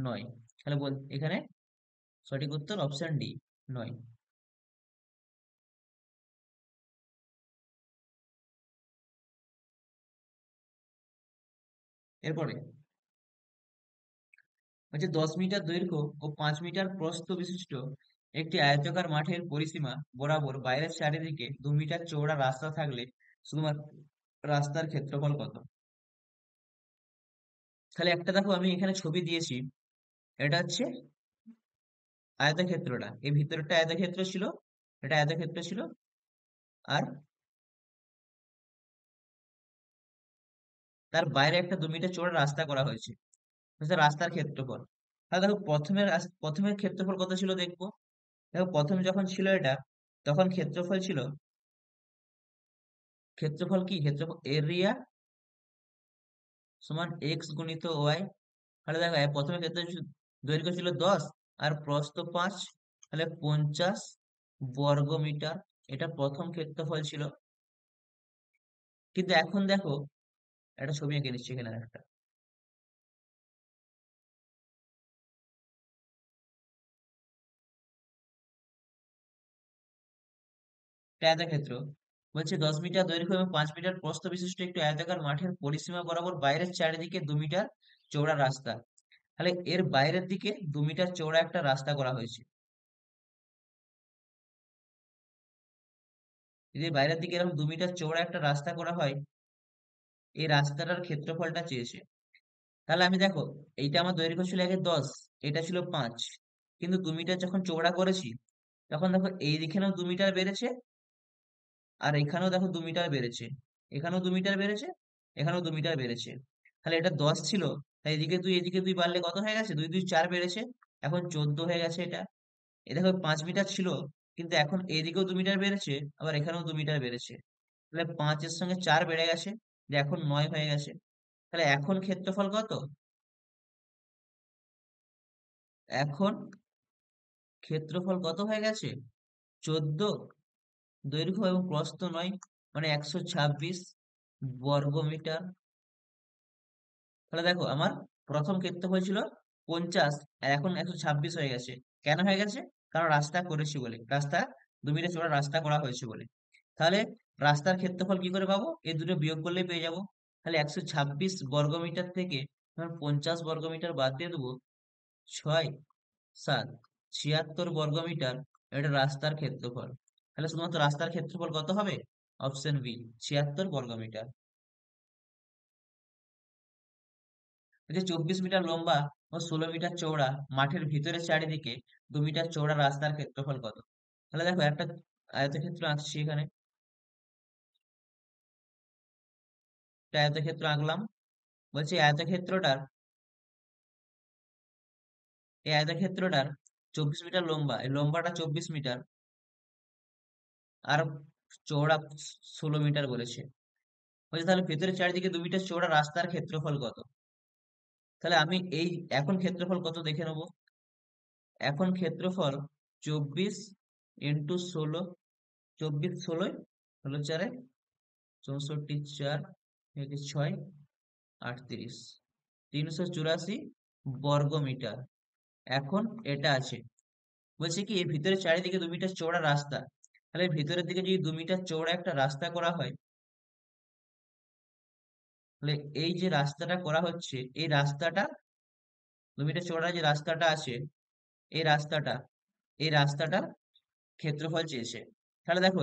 9। তাহলে বল এখানে সঠিক উত্তর অপশন ডি, 9। এরপরে হচ্ছে 10 মিটার দৈর্ঘ্য ও 5 মিটার প্রস্থ বিশিষ্ট একটি আয়তাকার মাঠের পরিসীমা বরাবর বাইরের চারিদিকে 2 মিটার চওড়া রাস্তা থাকলে শুধুমাত্র রাস্তার ক্ষেত্রফল কত? তাহলে একটা দেখো আমি এখানে ছবি দিয়েছি, এটা হচ্ছে আয়তক্ষেত্রটা, এই ভিতরটা আয়তক্ষেত্র ছিল, এটা আয়তক্ষেত্র ছিল, আর তার বাইরে একটা 2 মিটার চওড়া রাস্তা করা হয়েছে, হচ্ছে রাস্তার ক্ষেত্রফল। তাহলে দেখো প্রথমের ক্ষেত্রফল কত ছিল দেখবো। দেখো প্রথম যখন ছিল এটা, তখন ক্ষেত্রফল ছিল, ক্ষেত্রফল কি, ক্ষেত্রফল এরিয়া সমান এক্স গুণিত ওয়াই। তাহলে দেখো প্রথমে ক্ষেত্রে দৈর্ঘ্য ছিল 10 আর প্রস্থ 5, তাহলে 50 বর্গ মিটার, এটা প্রথম ক্ষেত্রফল ছিল। কিন্তু এখন দেখো, একটা ছবি এঁকে নিচ্ছি এখানে একটা, একটা আয়তক্ষেত্র বলছে 10 মিটার দৈর্ঘ্য এবং 5 মিটার প্রস্থ বিশিষ্ট একটি আয়তাকার মাঠের পরিসীমা বরাবর বাইরের চারিদিকে 2 মিটার চওড়া রাস্তা। তাহলে এর বাইরের দিকে 2 মিটার চওড়া একটা রাস্তা করা হয়েছে। যদি বাইরের দিকে এরকম 2 মিটার চওড়া একটা রাস্তা করা হয়, এই রাস্তাটার ক্ষেত্রফলটা চেয়েছে। তাহলে আমি দেখো, এইটা আমার দৈর্ঘ্য ছিল আগে 10, এটা ছিল 5, কিন্তু 2 মিটার যখন চওড়া করেছি, তখন দেখো এই দিকেও 2 মিটার বেড়েছে, আর এখানেও দেখো 2 মিটার বেড়েছে, এখানেও 2 মিটার বেড়েছে, এখানেও 2 মিটার বেড়েছে। তাহলে এটা 10 ছিল, তাই এদিকে দুই বাড়লে কত হয়ে গেছে, 2 2 4 বেড়েছে, এখন 14 হয়ে গেছে এটা। এ দেখো 5 মিটার ছিল, কিন্তু এখন এদিকেও 2 মিটার বেড়েছে, আবার এখানেও 2 মিটার বেড়েছে। তাহলে 5-এর সঙ্গে 4 বেড়ে গেছে, যে এখন 9 হয়ে গেছে। তাহলে এখন ক্ষেত্রফল কত, এখন ক্ষেত্রফল কত হয়ে গেছে, 14, দৈর্ঘ্য এবং প্রস্থ 9, মানে 126 বর্গ মিটার। তাহলে দেখো আমার প্রথম ক্ষেত্রফল ছিল 50, আর এখন 126 হয়ে গেছে। কেন হয়ে গেছে? কারণ রাস্তা করেছি বলে, রাস্তা 2 মিটার চওড়া রাস্তা করা হয়েছে বলে। তাহলে রাস্তার ক্ষেত্রফল কি করে পাবো, এই দুটো বিয়োগ করলেই পেয়ে যাবো। তাহলে 126 বর্গ মিটার থেকে 50 বর্গ মিটার বাদ দিয়ে দেবো, 6 7 76 বর্গ মিটার, এটা রাস্তার ক্ষেত্রফল। তাহলে শুধুমাত্র রাস্তার ক্ষেত্রফল কত হবে, অপশন বি, 76 বর্গ মিটার। এই যে 24 মিটার লম্বা ও 16 মিটার চওড়া মাঠের ভিতরের চারিদিকে 2 মিটার চওড়া রাস্তার ক্ষেত্রফল কত? তাহলে দেখো একটা আয়তক্ষেত্র আঁকছি এখানে, একটা আয়তক্ষেত্র আঁকলাম। বলছি এই আয়তক্ষেত্রটার 24 মিটার লম্বা, এই লম্বাটা 24 মিটার, আর চওড়া 16 মিটার বলেছে। বলছে তাহলে ভেতরের চারিদিকে 2 মিটার চওড়া রাস্তার ক্ষেত্রফল কত? তাহলে আমি এই এখন ক্ষেত্রফল কত দেখে নেবো। এখন ক্ষেত্রফল 24 × 16, 24 16 হলো 4, 64 4 একে 6 38, 384 বর্গ মিটার। এখন এটা আছে, বলছে কি এর ভিতরে চারিদিকে 2 মিটার চওড়া রাস্তা। তাহলে এর ভিতরের দিকে যদি 2 মিটার চওড়া একটা রাস্তা করা হয়, তাহলে এই যে রাস্তাটা করা হচ্ছে, এই রাস্তাটা 2 মিটার চওড়া যে রাস্তাটা আছে, এই রাস্তাটা, এই রাস্তাটার ক্ষেত্রফল চেয়েছে। তাহলে দেখো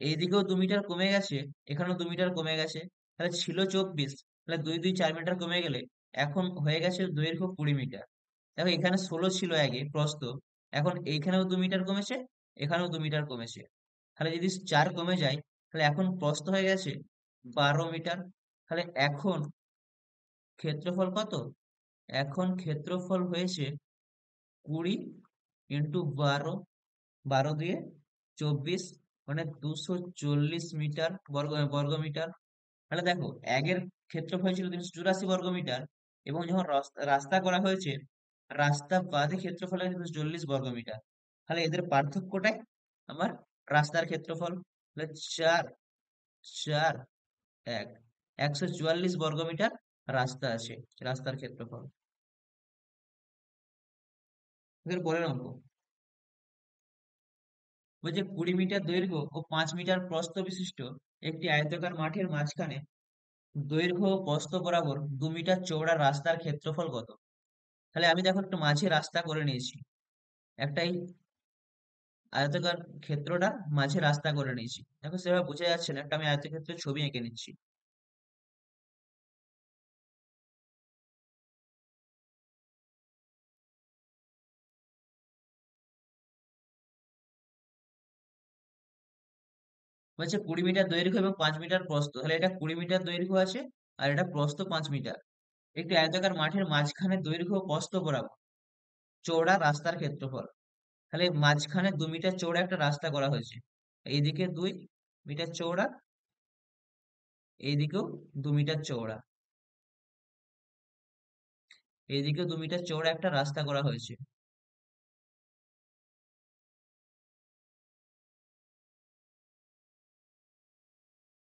এইদিকেও 2 মিটার কমে গেছে, এখানেও 2 মিটার কমে গেছে। তাহলে ছিল 24, তাহলে 2 2 4 মিটার কমে গেলে এখন হয়ে গেছে দৈর্ঘ্য 20 মিটার। দেখো এখানে 16 ছিল আগে প্রস্থ, এখন এইখানেও 2 মিটার কমেছে, এখানেও 2 মিটার কমেছে। তাহলে যদি 4 কমে যায়, তাহলে এখন প্রস্থ হয়ে গেছে 12 মিটার। তাহলে এখন ক্ষেত্রফল কত, এখন ক্ষেত্রফল হয়েছে 20 × 12, 12 × 2 = 24, মানে 240 মিটার বর্গমিটার। তাহলে দেখো একের ক্ষেত্রফল ছিল 384 বর্গমিটার, এবং যখন রাস্তা করা হয়েছে, রাস্তা বাদে ক্ষেত্রফল হয়েছে 240 বর্গমিটার। তাহলে এদের পার্থক্যটাই আমার রাস্তার ক্ষেত্রফল। তাহলে 4 4 এক 144 বর্গমিটার রাস্তা আছে, রাস্তার ক্ষেত্রফল। এদের পরের অঙ্ক বলছে 20 মিটার দৈর্ঘ্য ও 5 মিটার প্রস্থ বিশিষ্ট একটি আয়তাকার মাঠের মাঝখানে দৈর্ঘ্য ও প্রস্থ বরাবর 2 মিটার চওড়া রাস্তার ক্ষেত্রফল কত? তাহলে আমি দেখো একটু মাঝে রাস্তা করে নিয়েছি, একটাই আয়তাকার ক্ষেত্রটা মাঝে রাস্তা করে নিয়েছি। দেখো সেভাবে বোঝা যাচ্ছে না, একটা আমি আয়তক্ষেত্রের ছবি এঁকে নিচ্ছি। বলছে 20 মিটার দৈর্ঘ্য এবং 5 মিটার প্রস্থ, তাহলে এটা 20 মিটার দৈর্ঘ্য আছে আর এটা প্রস্থ 5 মিটার। একটি আয়তাকার মাঠের মাঝখানে দৈর্ঘ্য ও প্রস্থ বরাবর চওড়া রাস্তার ক্ষেত্রফল। তাহলে মাঝখানে 2 মিটার চওড়া একটা রাস্তা করা হয়েছে, এইদিকে 2 মিটার চওড়া, এইদিকেও 2 মিটার চওড়া, এইদিকেও 2 মিটার চওড়া একটা রাস্তা করা হয়েছে।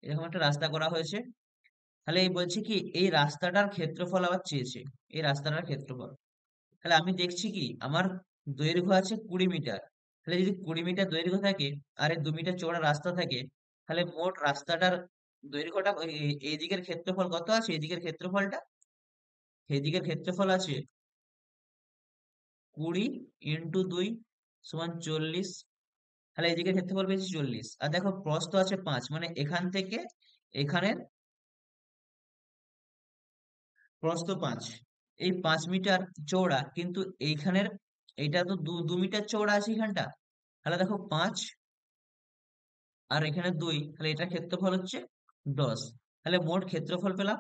এরকম একটা রাস্তা করা হয়েছে। তাহলে এই বলছে কি এই রাস্তাটার ক্ষেত্রফল আবার চেয়েছে, এই রাস্তাটার ক্ষেত্রফল। তাহলে আমি দেখছি কি আমার দৈর্ঘ্য আছে 20 মিটার, তাহলে যদি 20 মিটার দৈর্ঘ্য থাকে আর এই 2 মিটার চওড়া রাস্তা থাকে, তাহলে মোট রাস্তাটার দৈর্ঘ্যটা এই দিকের ক্ষেত্রফল কত আছে, এই দিকের ক্ষেত্রফলটা, এই দিকের ক্ষেত্রফল আছে 20 × 2 = 40। তাহলে এই দিকের ক্ষেত্রফল পেয়েছি 40, আর দেখো প্রস্থ আছে 5, মানে এখান থেকে এখানের প্রস্থ 5। এই 5 মিটার চওড়া, কিন্তু এইখানের এইটা তো 2 মিটার চওড়া আছে এখানটা। তাহলে দেখো 5 আর এখানে 2, তাহলে এটার ক্ষেত্রফল হচ্ছে 10। তাহলে মোট ক্ষেত্রফল পেলাম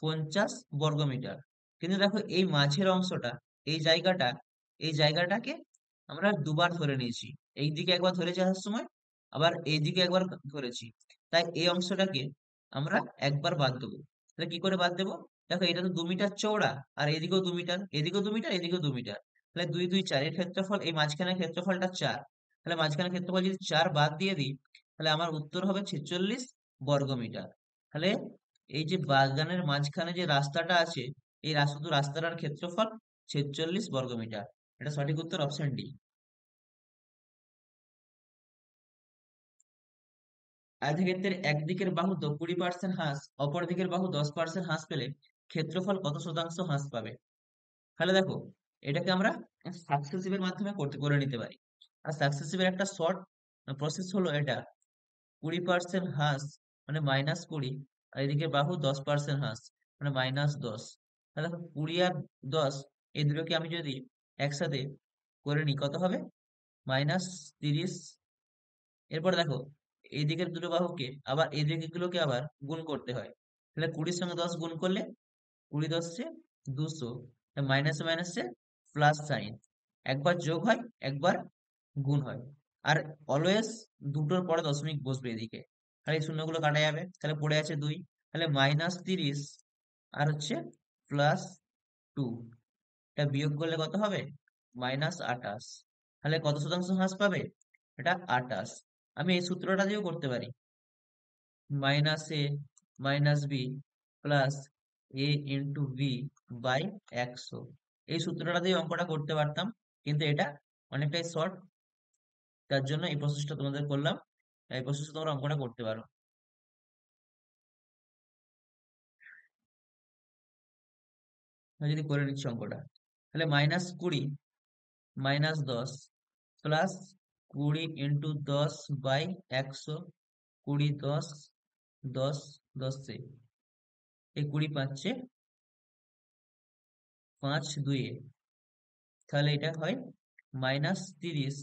50 বর্গমিটার। কিন্তু দেখো এই মাঝের অংশটা, এই জায়গাটা, এই জায়গাটাকে আমরা দুবার ধরে নিয়েছি। এই দিকে একবার ধরেছি আসার সময়, আবার এই দিকে একবার ধরেছি। তাই এই অংশটাকে আমরা একবার বাদ দেবো। তাহলে কি করে বাদ দেবো? দেখো এটা তো 2 মিটার চওড়া, আর এদিকেও 2 মিটার, এদিকেও 2 মিটার, এদিকেও 2 মিটার। তাহলে 2 2 4, এর ক্ষেত্রফল এই মাঝখানের ক্ষেত্রফলটা 4। তাহলে মাঝখানের ক্ষেত্রফল যদি 4 বাদ দিয়ে দিই, তাহলে আমার উত্তর হবে 46 বর্গমিটার। তাহলে এই যে বাগানের মাঝখানে যে রাস্তাটা আছে, এই শুধু রাস্তাটার ক্ষেত্রফল 46 বর্গমিটার। এটা সঠিক উত্তর, অপশন ডি। আয়তক্ষেত্রের একদিকের বাহু 20% হ্রাস, অপর দিকের বাহু 10% হ্রাস পেলে ক্ষেত্রফল কত শতাংশ হ্রাস পাবে? তাহলে দেখো এটাকে আমরা সাকসেসিভের মাধ্যমে করতে করে নিতে পারি। আর সাকসেসিভের একটা শর্ট প্রসেস হলো এটা, 20% হ্রাস মানে -20, আর এদিকে বাহু 10% হ্রাস মানে -10। তাহলে দেখো 20 আর 10, এই দুটোকে আমি যদি একসাথে করে নিই কত হবে? -30। এরপর দেখো এই দিকের দুটো বাহুকে আবার এই দিকের গুলোকে আবার গুণ করতে হয়। তাহলে 20-র সঙ্গে 10 গুণ করলে 20 × 10 = 200, মাইনাসে মাইনাসে প্লাস সাইন, একবার যোগ হয় একবার গুণ হয়। আর অলওয়েজ দুটোর পরে দশমিক বসবে এদিকে, তাহলে এই শূন্যগুলো কাটা যাবে, তাহলে পড়ে আছে 2। তাহলে -30 আর হচ্ছে +2, এটা বিয়োগ করলে কত হবে? -28। তাহলে কত শতাংশ হ্রাস পাবে? এটা 28। আমি এই সূত্রটা দিয়েও করতে পারি, -a - b plus a × b/100। এই সূত্রটা দিয়ে অঙ্কটা করতে পারতাম, কিন্তু এটা অনেকটাই শর্ট, তার জন্য এই প্রসেসটা তোমাদের করলাম। এই প্রসেসে তোমরা অঙ্কটা করতে পারো। আমি যদি করে নিচ্ছি অঙ্কটা, তাহলে -20 -10 প্লাস 20 × 10/100, 20 10 10 10 এই 20 পাচ্ছে 5 2, তাহলে এটা হয় -30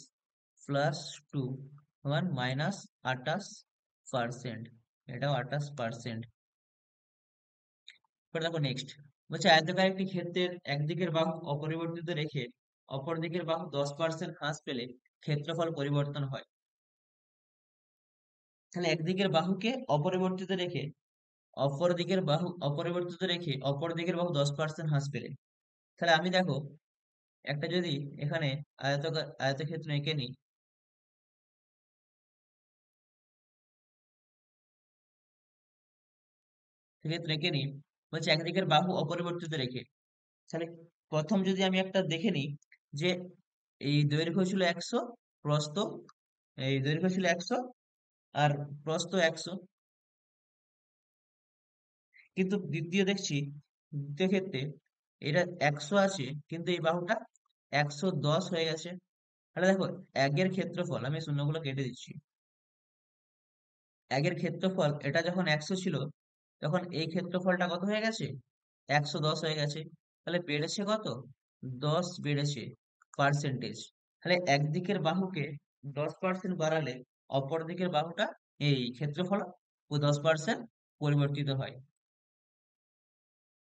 প্লাস 2 সমান -28%। এটাও 28%। এবার দেখো নেক্সট, বলছে আয়তাকার একটি ক্ষেত্রের একদিকের বাহু অপরিবর্তিত রেখে অপর দিকের বাহু 10% হ্রাস পেলে ক্ষেত্রফল পরিবর্তন হয়। তাহলে একদিকের বাহুকে অপরিবর্তিত রেখে অপর দিকের বাহু 10% হ্রাস পেলে, তাহলে আমি দেখো একটা যদি এখানে আয়তক্ষেত্র এঁকে নিই, সেক্ষেত্রে এঁকে নিই। বলছে একদিকের বাহু অপরিবর্তিত রেখে, তাহলে প্রথম যদি আমি একটা দেখে নিই যে এই দৈর্ঘ্য ছিল 100, প্রস্থ, এই দৈর্ঘ্য ছিল 100 আর প্রস্থ 100, কিন্তু দ্বিতীয় ক্ষেত্রে এটা 100 আছে কিন্তু এই বাহুটা 110 হয়ে গেছে। তাহলে দেখো, একের ক্ষেত্রফল, আমি শূন্যগুলো কেটে দিচ্ছি, একের ক্ষেত্রফল এটা যখন 100 ছিল তখন এই ক্ষেত্রফলটা কত হয়ে গেছে, 110 হয়ে গেছে। তাহলে বেড়েছে কত, 10 বেড়েছে পার্সেন্টেজ। তাহলে একদিকের বাহুকে 10% বাড়ালে অপর দিকের বাহুটা, এই ক্ষেত্রফল ও 10% পরিবর্তিত হয়।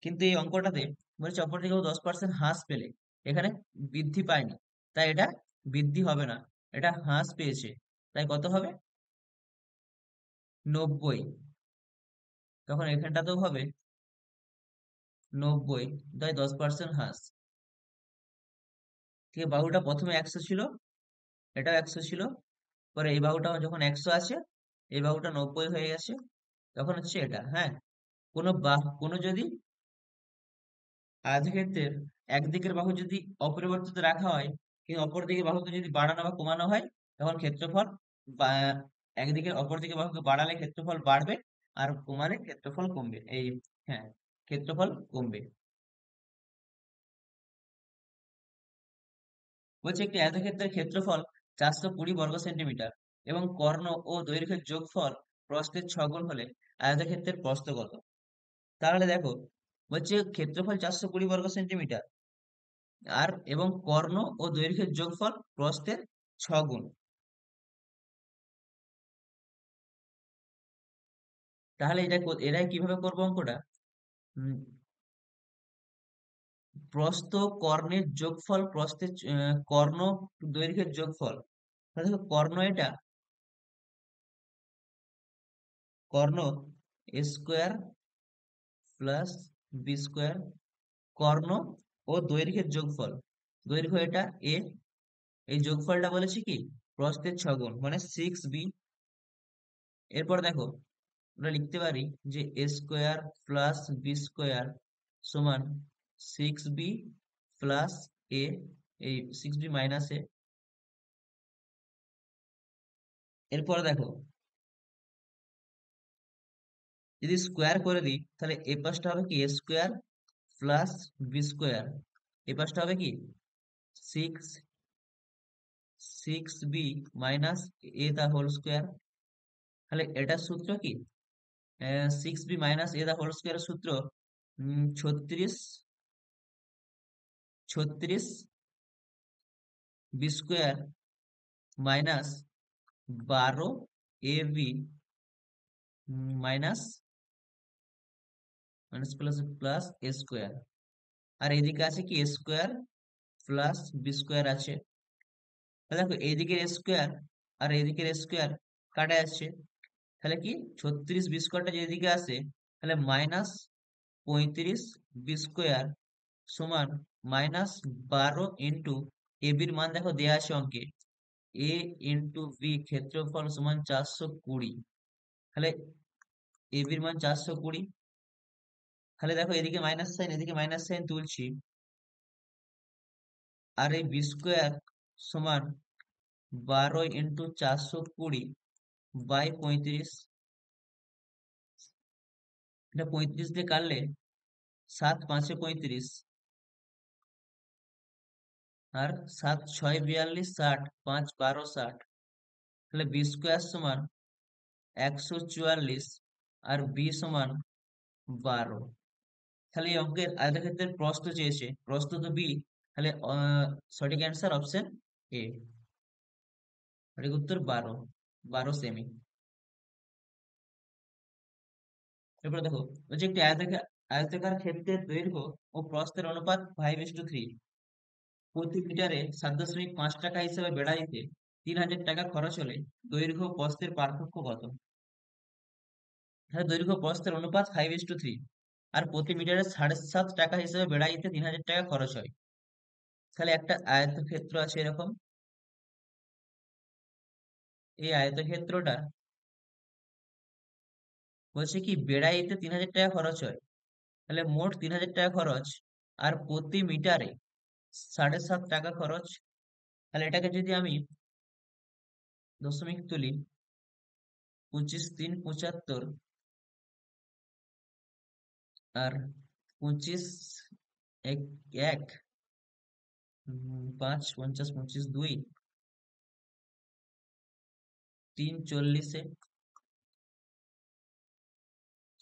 কিন্তু এই অঙ্কটাতে বলছে অপরদিকেও 10% হ্রাস পেলে, এখানে বৃদ্ধি পায়নি, তাই এটা বৃদ্ধি হবে না, এটা হ্রাস পেয়েছে, তাই কত হবে, 90। তখন এখানটাতেও হবে 90, তাই 10% হ্রাস। ঠিক আছে, বাহুটা প্রথমে 100 ছিল, এটাও 100 ছিল, পরে এই বাহুটা যখন 100 আছে, এই বাহুটা 90 হয়ে গেছে, তখন হচ্ছে এটা। হ্যাঁ, কোনো যদি আয়তক্ষেত্রের একদিকের বাহু যদি অপরিবর্তিত রাখা হয় কিন্তু অপর দিকের বাহুকে যদি বাড়ানো বা কমানো হয়, তখন ক্ষেত্রফল বা একদিকে অপর দিকের বাহুকে বাড়ালে ক্ষেত্রফল বাড়বে আর কমালে ক্ষেত্রফল কমবে। এই, হ্যাঁ, ক্ষেত্রফল কমবে। বলছে একটি আয়তক্ষেত্রের ক্ষেত্রফল 420 বর্গ সেন্টিমিটার এবং কর্ণ ও দৈর্ঘ্যের যোগফল প্রস্থের 6 গুণ হলে আয়তক্ষেত্রের প্রস্থ কত। তাহলে দেখো, বলছে ক্ষেত্রফল 420 বর্গ সেন্টিমিটার আর এবং কর্ণ ও দৈর্ঘ্যের যোগফল প্রস্থের 6 গুণ। তাহলে এটাই কিভাবে করবো অঙ্কটা, উম, প্রস্থ কর্ণের যোগফল প্রস্থের কর্ণ দৈর্ঘ্যের যোগফল। তাহলে দেখো, কর্ণ এটা, কর্ণ স্কোয়ার প্লাস বি স্কোয়ার, কর্ণ ও দৈর্ঘ্যের যোগফল, দৈর্ঘ্য এটা এ, এই যোগফলটা বলেছি কি প্রস্থের 6 গুণ মানে 6b। এরপর দেখো, আমরা লিখতে পারি যে এ স্কোয়ার প্লাস বি স্কোয়ার সমান 6b প্লাস এ, এই 6b মাইনাস এ। এরপর দেখো, যদি স্কোয়ার করে দিই তাহলে এ পাশটা হবে কি A square plus B square, এ পাশটা হবে কি six, 6b minus A the whole square. তাহলে এটার সূত্র কি, 6b minus A the whole স্কোয়ারের সূত্র 36, 36 B square minus 12 ab minus minus plus plus A square. আর এদিকে আছে কি A square plus B square আছে। তাহলে দেখো এইদিকের স্কোয়ার আর এইদিকের স্কোয়ার কাটা যাচ্ছে, তাহলে কি 36 বি স্কোয়ারটা যদি এদিকে আসে তাহলে মাইনাস 35 বি স্কোয়ার সমান মাইনাস 12 ইন্টু এ বির মান দেখো দেয়া আছে অঙ্কে, এ ইন্টু বি ক্ষেত্রফল সমান 420। তাহলে এ বির মান 420, তাহলে দেখো এদিকে মাইনাস সাইন এদিকে মাইনাস সাইন তুলছি, আর এই বি স্কোয়ার সমান 12 ইন্টু 420 বাই 35, এটা 35 দিয়ে কাটলে 7 5 এ 35, আর 7 6 42, 60, 5 12 60। তাহলে বি স্কোয়ার সমান 144 আর বি সমান 12। তাহলে এই অঙ্কের আয়তক্ষেত্রের প্রস্থ চেয়েছে, প্রস্থ তো বি, তাহলে সঠিক অ্যান্সার অপশন এ, সঠিক উত্তর 12, 12 সেমি। এরপর দেখো, বলছে একটি আয়তাকার ক্ষেত্রের দৈর্ঘ্য ও প্রস্থের অনুপাত 5:3, প্রতি মিটারে 7.5 টাকা হিসেবে বেড়াইতে 3000 টাকা খরচ হলে দৈর্ঘ্য ও প্রস্থের পার্থক্য কত। তাহলে দৈর্ঘ্য ও প্রস্থের অনুপাত 5:3 আর প্রতি মিটারে 7.5 টাকা হিসেবে বেড়াইতে 3000 টাকা খরচ হয়। তাহলে একটা আয়তক্ষেত্র আছে এরকম, এই আয়তক্ষেত্রটা বলছে কি বেড়াইতে 3000 টাকা খরচ হয়, তাহলে মোট 3000 টাকা খরচ, আর প্রতি মিটারে 7.5 টাকা খরচ। তাহলে এটাকে যদি আমি দশমিক তুলি, 25×3 = 75, আর 25×1 = 1, 5 50 25 2, 3 40,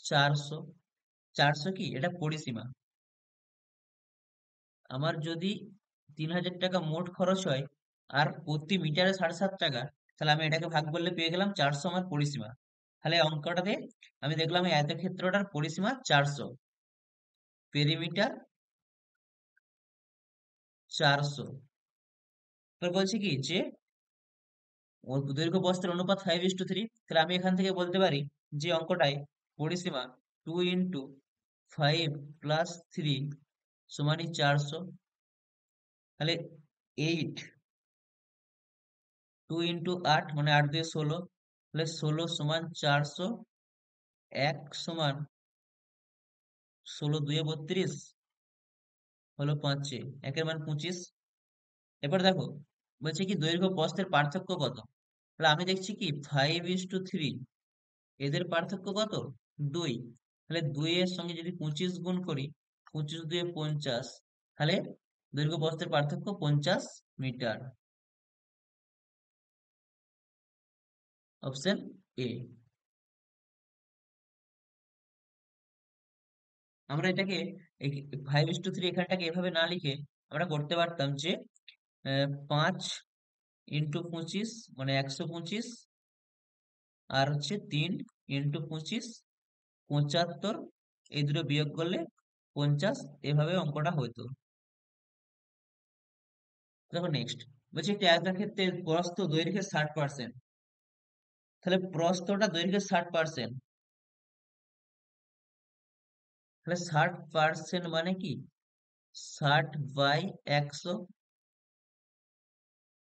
400। 400 কি এটা পরিসীমা। আমার যদি 3000 টাকা মোট খরচ হয় আর প্রতি মিটারে 7.5 টাকা, তাহলে আমি এটাকে ভাগ করলে পেয়ে গেলাম 400 আমার পরিসীমা। তাহলে এই অঙ্কটাতে আমি দেখলাম এই আয়তক্ষেত্রটার পরিসীমা 400, পেরিমিটার 400। এবার বলছি কি যে দৈর্ঘ্য প্রস্থের অনুপাত 5:3। তাহলে আমি এখান থেকে বলতে পারি যে অঙ্কটায় পরিসীমা 2 × 5 + 3 সমানই 400। তাহলে 2 × 8 মানে 8 × 2 = 16, তাহলে 16 সমান 400, 1 সমান 16 2 32, হলো 5 একের মান 25। এবার দেখো বলছে কি দৈর্ঘ্য প্রস্থের পার্থক্য কত। তাহলে আমি দেখছি কি 5:3, এদের পার্থক্য কত, 2। তাহলে 2 এর সঙ্গে যদি 25 গুণ করি, 25 2 50, তাহলে দৈর্ঘ্য প্রস্থের পার্থক্য 50 মিটার। Option A. আমরা এটাকে 5:3 এখানটাকে এভাবে না লিখে আমরা করতে পারতাম যে 5 × 25 মানে 125, আর হচ্ছে 3 × 25 75, এই দুটো বিয়োগ করলে 50, এভাবে অঙ্কটা হতো। দেখো নেক্সট বলছি একটি আয়তক্ষেত্রের প্রস্থ দৈর্ঘ্যের 60%। তাহলে প্রস্থটা দৈর্ঘ্যের 60%, তাহলে 60% মানে কি 60/100।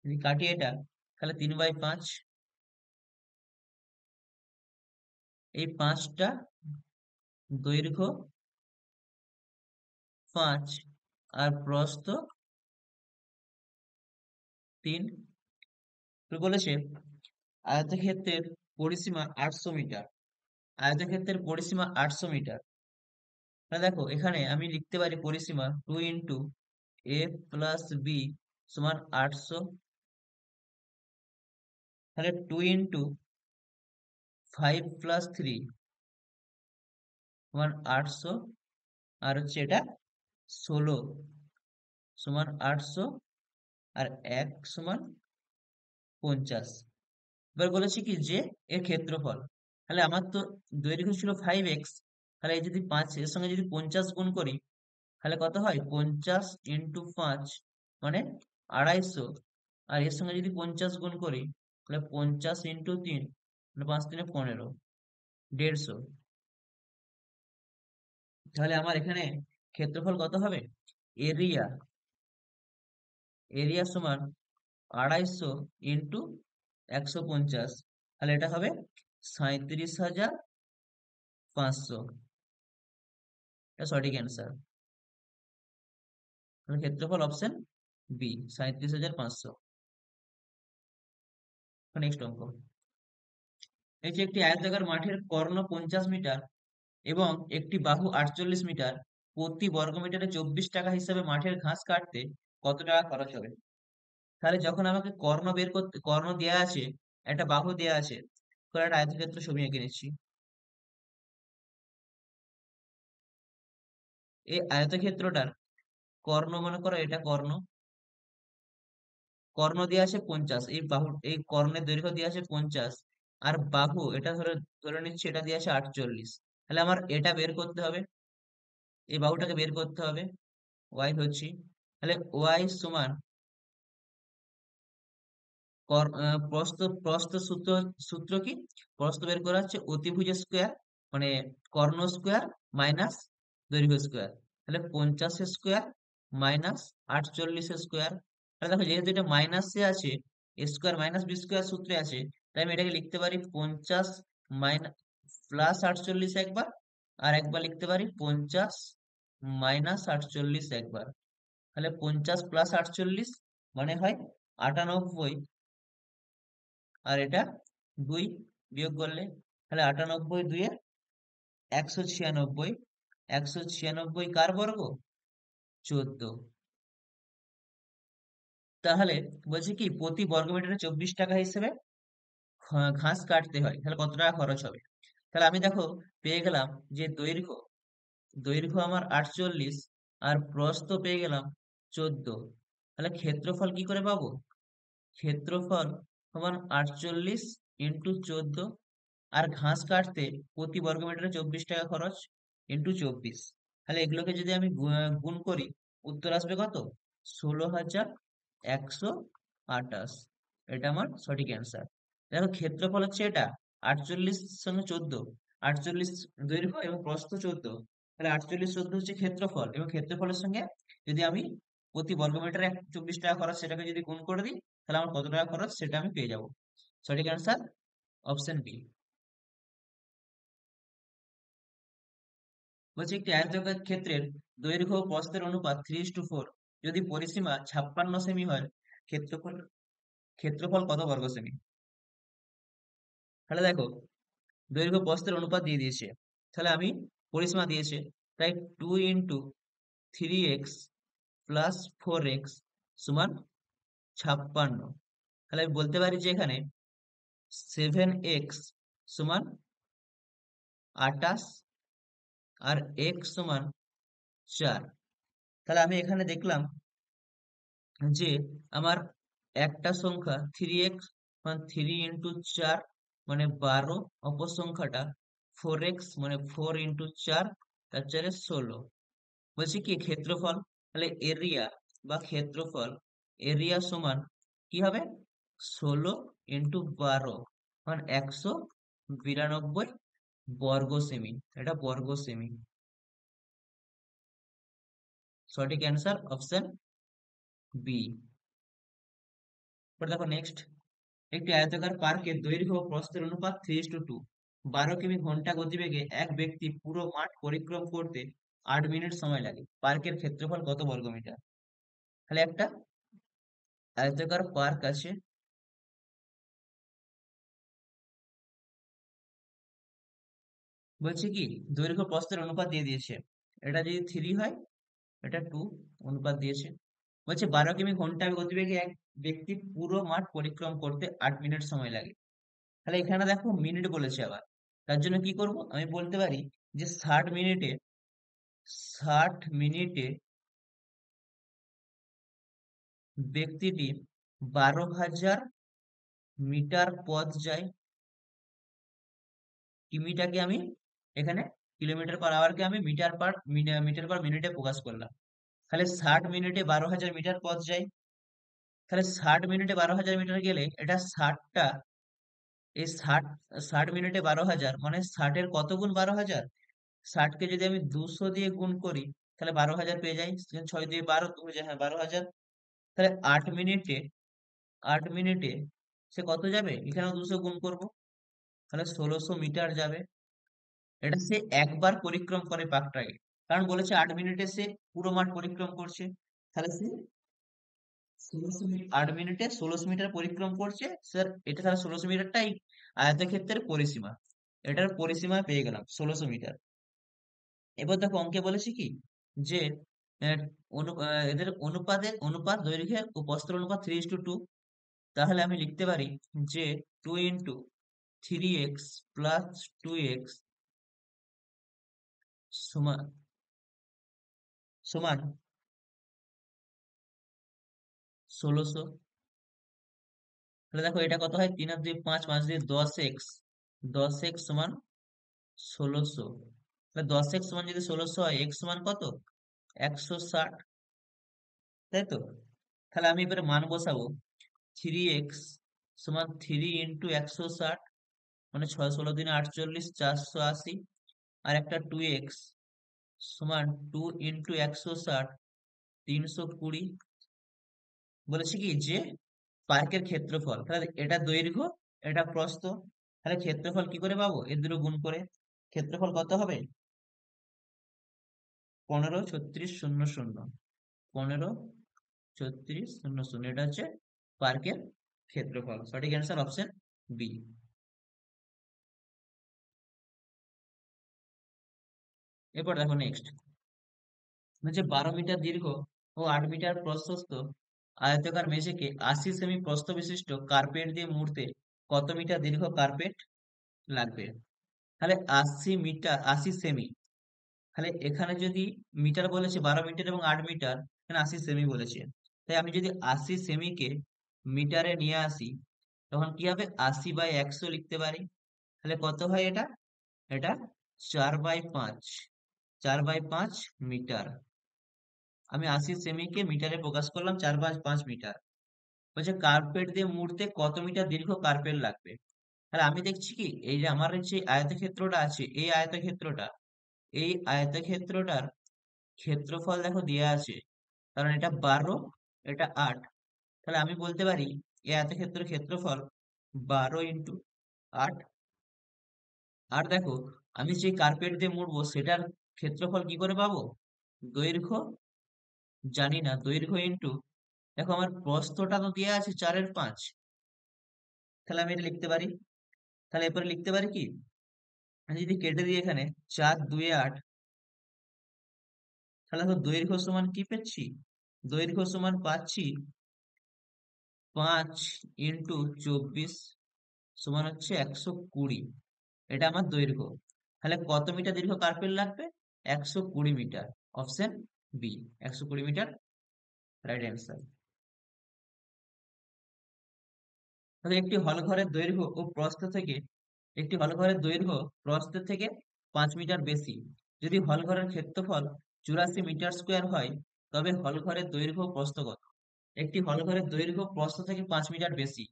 যদি কাটি এটা, তাহলে 3/5। এই 5টা দৈর্ঘ্য 5 আর প্রস্থ 3। বলেছে আয়তক্ষেত্রের পরিসীমা 800 মিটার। আয়তক্ষেত্রের পরিসীমা 800 মিটার। তাহলে দেখো এখানে আমি লিখতে পারি পরিসীমা 2 × a + b = 800। তাহলে 2 × 5 + 3 = 800, আর হচ্ছে এটা 16 = 800, আর 1 = 50। এবার বলেছি কি যে এর ক্ষেত্রফল। তাহলে আমার তো দৈর্ঘ্য ছিল 5x, তাহলে এই যদি 5 এর সঙ্গে যদি 50 গুণ করি, তাহলে কত হয় 50 × 5 মানে 250, আর এর সঙ্গে যদি 50 গুণ করি, তাহলে 50 × 3 মানে 5 3 15, 150। তাহলে আমার এখানে ক্ষেত্রফল কত হবে, এরিয়া, এরিয়া সমান 250 × 150, তাহলে এটা হবে 37,500। এটা সঠিক অ্যান্সার। ক্ষেত্রফল অপশন বি, 37,500। নেক্সট অঙ্ক, এই যে একটি আয়তাকার মাঠের কর্ণ 50 মিটার এবং একটি বাহু 48 মিটার, প্রতি বর্গমিটারে 24 টাকা হিসাবে মাঠের ঘাস কাটতে কত টাকা খরচ হবে। তাহলে যখন আমাকে কর্ণ বের করতে, কর্ণ দেয়া আছে, একটা বাহু দেয়া আছে, তো একটা আয়তক্ষেত্র ছবি এঁকে নিচ্ছি। এই আয়তক্ষেত্রটার কর্ণ মনে করো এটা কর্ণ, কর্ণ দেওয়া আছে 50, এই বাহু এই কর্ণের দৈর্ঘ্য দেওয়া আছে 50, আর বাহু এটা ধরে ধরে নিচ্ছি এটা দেওয়া আছে 48। তাহলে আমার এটা বের করতে হবে, এই বাহুটাকে বের করতে হবে, ওয়াই হচ্ছি। তাহলে ওয়াই সমান প্রস্থ, প্রস্থ সূত্র, সূত্র কি, প্রস্থ বের করা হচ্ছে অতিভুজ স্কোয়ার মানে কর্ণ স্কোয়ার মাইনাস দৈর্ঘ্য স্কোয়ার। তাহলে 50 স্কোয়ার মাইনাস 48 স্কোয়ার। তাহলে দেখো যেহেতু এটা মাইনাসে আছে, স্কোয়ার মাইনাস বি স্কোয়ার সূত্রে আছে, তাই আমি এটাকে লিখতে পারি 50 মাইনাস প্লাস 48 একবার, আর একবার লিখতে পারি 50 মাইনাস 48 একবার। তাহলে 50 প্লাস 48 মানে হয় 98, আর এটা 2 বিয়োগ করলে তাহলে 98 2 এ 196। 196 কার বর্গ? 14। তাহলে বলছে কি প্রতি বর্গ মিটারে 24 টাকা হিসেবে ঘাস কাটতে হয়, তাহলে কত টাকা খরচ হবে? তাহলে আমি দেখো পেয়ে গেলাম যে দৈর্ঘ্য, দৈর্ঘ্য আমার 48 আর প্রস্থ পেয়ে গেলাম 14। তাহলে ক্ষেত্রফল কি করে পাবো? ক্ষেত্রফল সমান 48 ইন্টু 14, আর ঘাস কাটতে প্রতি বর্গ মিটারে 24 টাকা খরচ ইন্টু 24। তাহলে এগুলোকে যদি আমি গুণ করি, উত্তর আসবে কত? 16,128। এটা আমার সঠিক অ্যান্সার। দেখো ক্ষেত্রফল হচ্ছে এটা 48 সঙ্গে 14, 48 দৈর্ঘ্য এবং প্রস্থ 14। তাহলে 48 14 হচ্ছে ক্ষেত্রফল, এবং ক্ষেত্রফলের সঙ্গে যদি আমি প্রতি বর্গ মিটারে 24 টাকা খরচ সেটাকে যদি গুণ করে দিই, তাহলে আমার কত টাকা খরচ সেটা আমি পেয়ে যাবো। সঠিক অ্যান্সার অপশন বি। বলছি একটি আয়তকার ক্ষেত্রের দৈর্ঘ্য ও প্রস্থের অনুপাত 3:4, যদি পরিসীমা 56 সেমি হয়, ক্ষেত্রফল ক্ষেত্রফল কত বর্গ সেমি? তাহলে দেখো দৈর্ঘ্য প্রস্থের অনুপাত দিয়ে দিয়েছে, তাহলে আমি পরিসীমা দিয়েছে, তাই 2 × 3x প্লাস 4x সমান 56। তাহলে আমি বলতে পারি যে এখানে 7x সমান 28 আর x সমান 4। তাহলে আমি এখানে দেখলাম যে আমার একটা সংখ্যা 3x, মানে 3 × 4 মানে 12, অপর সংখ্যাটা 4x মানে 4 × 4, তার 16। বলছি কি ক্ষেত্রফল, তাহলে এরিয়া বা ক্ষেত্রফল, এরিয়া সমান কি হবে? 16 × 12 মানে 192 বর্গ সেমি। এটা বর্গ সেমি। সঠিক অ্যান্সার অপশন বি। দেখো নেক্সট, একটি আয়তাকার পার্কের দৈর্ঘ্য ও প্রস্থের অনুপাত 3:2। 12 কিমি ঘন্টা গতিবেগে এক ব্যক্তি পুরো মাঠ পরিক্রম করতে 8 মিনিট সময় লাগে। পার্কের ক্ষেত্রফল কত বর্গ মিটার? তাহলে একটা আয়তাকার পার্ক আছে, বলছে কি দৈর্ঘ্য প্রস্থের অনুপাত দিয়ে দিয়েছে, এটা যদি 3 হয়, এটা 2 অনুপাত দিয়েছে। বলছে 12 কিমি ঘন্টা গতিবেগে এক ব্যক্তি পুরো মাঠ পরিক্রম করতে 8 মিনিট সময় লাগে। তাহলে এখানে দেখো মিনিট বলেছে আবার, তার জন্য কি করব, আমি বলতে পারি যে 60 মিনিটে, 60 মিনিটে ব্যক্তিটি 12,000 মিটার পথ যায়। কিমিটাকে আমি এখানে কিলোমিটার পার আওয়ারকে আমি মিটার পার মিনিটে প্রকাশ করলাম। তাহলে 60 মিনিটে 12,000 মিটার পথ যায়। তাহলে 60 মিনিটে 12,000 মিটার গেলে এটা 60টা, এই 60 মিনিটে 12,000 মানে 60-এর কত গুণ 12,000? 60কে যদি আমি 200 দিয়ে গুণ করি, তাহলে 12,000 পেয়ে যাই। 6 দিয়ে 12, 2 হ্যাঁ 12,000। তাহলে 8 মিনিটে, 8 মিনিটে সে কত যাবে? এখানেও 200 গুণ করব, তাহলে 1600 মিটার যাবে। এটা সে একবার পরিক্রম করে পাকটাকে, কারণ বলেছে 8 মিনিটে সে পুরো মাঠ পরিক্রম করছে। তাহলে সে 8 মিনিটে 1600 মিটার পরিক্রম করছে স্যার। এটা তাহলে 1600 মিটারটাই আয়তক্ষেত্রের পরিসীমা, এটার পরিসীমা পেয়ে গেলাম 1600 মিটার। এবার দেখো অঙ্কে বলেছে কি যে আহ, এদের অনুপাত দৈর্ঘ্যের ও প্রস্থের অনুপাত 3:2। তাহলে আমি লিখতে পারি যে 2 × 3x প্লাস 2x সমান সমান 1600। তাহলে দেখো এটা কত হয়, 3 আর 2 5, 5 দিয়ে 10x, 10x সমান 1600। তাহলে 10x সমান যদি 1600 হয়, x সমান কত? 160, তাই তো? তাহলে আমি এবারে মান বসাবো, 3x সমান 3 × 160, মানে 6 16 × 3 = 48, 480। আর একটা 2x সমান 2 × 160, 320। বলেছে কি যে পার্কের ক্ষেত্রফল, তাহলে এটা দৈর্ঘ্য, এটা প্রস্থ, তাহলে ক্ষেত্রফল কি করে পাবো? এর দুটো গুণ করে। ক্ষেত্রফল কত হবে? 15 36 0 0, 15 36 0 0, এটা হচ্ছে পার্কের ক্ষেত্রফল। সঠিক অ্যান্সার অপশন বি। এরপর দেখো নেক্সট, যে 12 মিটার দীর্ঘ ও 8 মিটার প্রশস্ত আয়তাকার মেঝেকে 80 সেমি প্রস্থ বিশিষ্ট কার্পেট দিয়ে মুড়তে কত মিটার দীর্ঘ কার্পেট লাগবে? তাহলে 80 মিটার, 80 সেমি, তাহলে এখানে যদি মিটার বলেছে 12 মিটার এবং 8 মিটার, এখানে 80 সেমি বলেছে। তাই আমি যদি 80 সেমিকে মিটারে নিয়ে আসি, তখন কি হবে? 80/100 লিখতে পারি। তাহলে কত হয় এটা? এটা 4/5, 4/5 মিটার। আমি 80 সেমিকে মিটারে প্রকাশ করলাম, 4/5 মিটার। বলছে কার্পেট দিয়ে মুড়তে কত মিটার দীর্ঘ কার্পেট লাগবে। তাহলে আমি দেখছি কি, এই যে আমার যে আয়তক্ষেত্রটা আছে, এই আয়তক্ষেত্রটার ক্ষেত্রফল দেখো দেয়া আছে, কারণ এটা 12, এটা 8। তাহলে আমি বলতে পারি এই আয়তক্ষেত্রের ক্ষেত্রফল 12 × 8। আর দেখো, আমি যে কার্পেট দিয়ে মুড়বো সেটার ক্ষেত্রফল কি করে পাবো? দৈর্ঘ্য জানি না, দৈর্ঘ্য ইন্টু, দেখো আমার প্রস্থটা তো দেওয়া আছে 4/5, তাহলে আমি এটা লিখতে পারি। তাহলে এরপরে লিখতে পারি কি, আমি যদি কেটে দিই এখানে 4 2 8, তাহলে তো দৈর্ঘ্য সমান কি পাচ্ছি? দৈর্ঘ্য সমান পাচ্ছি 5 × 24 সমান হচ্ছে 120। এটা আমার দৈর্ঘ্য। তাহলে কত মিটার দীর্ঘ কার্পেট লাগবে? 120 metre. Option B, 120 metre right answer. তাহলে একটি হল ঘরের দৈর্ঘ্য প্রস্থ থেকে 5 মিটার বেশি। যদি হল ঘরের ক্ষেত্রফল 84 মিটার স্কোয়ার হয়, তবে হল ঘরের দৈর্ঘ্য ও প্রস্থ কত? একটি হল ঘরের দৈর্ঘ্য প্রস্থ থেকে 5 মিটার বেশি।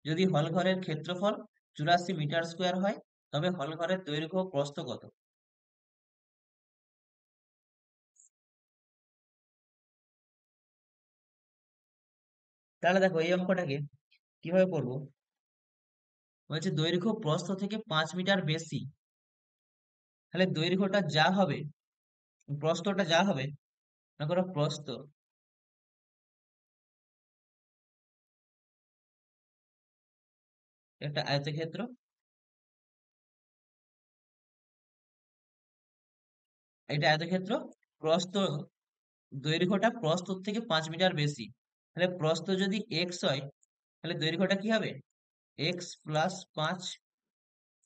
যদি হল ঘরের ক্ষেত্রফল 84 মিটার স্কোয়ার হয়, তবে হল ঘরের দৈর্ঘ্য ও প্রস্থ কত? তাহলে দেখো এই অঙ্কটাকে কিভাবে করবো। বলছে দৈর্ঘ্য প্রস্থ থেকে 5 মিটার বেশি, তাহলে দৈর্ঘ্যটা যা হবে, প্রস্থটা যা হবে, মনে করো প্রস্থ একটা আয়তক্ষেত্র, এটা আয়তক্ষেত্র, প্রস্থ, দৈর্ঘ্যটা প্রস্থ থেকে 5 মিটার বেশি। তাহলে প্রস্থ যদি এক্স হয়, তাহলে দৈর্ঘ্যটা কি হবে? x+5,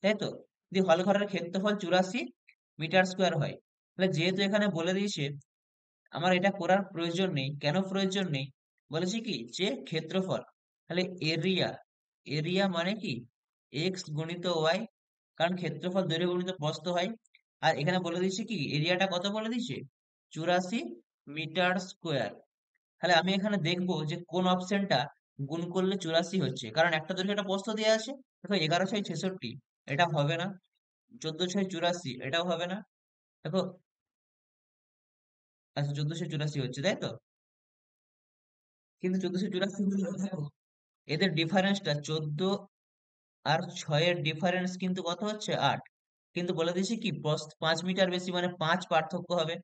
তাই তো? যদি হল ঘরের ক্ষেত্রফল 84 মিটার স্কোয়ার হয়, তাহলে যেহেতু এখানে বলে দিয়েছে, আমার এটা করার প্রয়োজন নেই। কেন প্রয়োজন নেই? বলেছি কি যে ক্ষেত্রফল, তাহলে এরিয়া, এরিয়া মানে কি x × y, কারণ ক্ষেত্রফল দৈর্ঘ্য গুণিত প্রস্থ হয়। আর এখানে বলে দিয়েছে কি এরিয়াটা কত বলে দিয়েছে? 84 মিটার স্কোয়ার। তাহলে আমি এখানে দেখবো যে কোন অপশনটা গুণ করলে 84 হচ্ছে, কারণ একটা দৈর্ঘ্য একটা প্রস্থ দেওয়া আছে। দেখো 11×6 = 66, এটা হবে না। 14×6 = 84, এটাও হবে না। দেখো, আচ্ছা 1484 হচ্ছে, তাই তো? কিন্তু 1484 হলে দেখো এদের ডিফারেন্সটা 14 আর 6-এর ডিফারেন্স কিন্তু কত হচ্ছে? 8। কিন্তু বলে দিয়েছে কি 5 মিটার বেশি মানে 5 পার্থক্য হবে।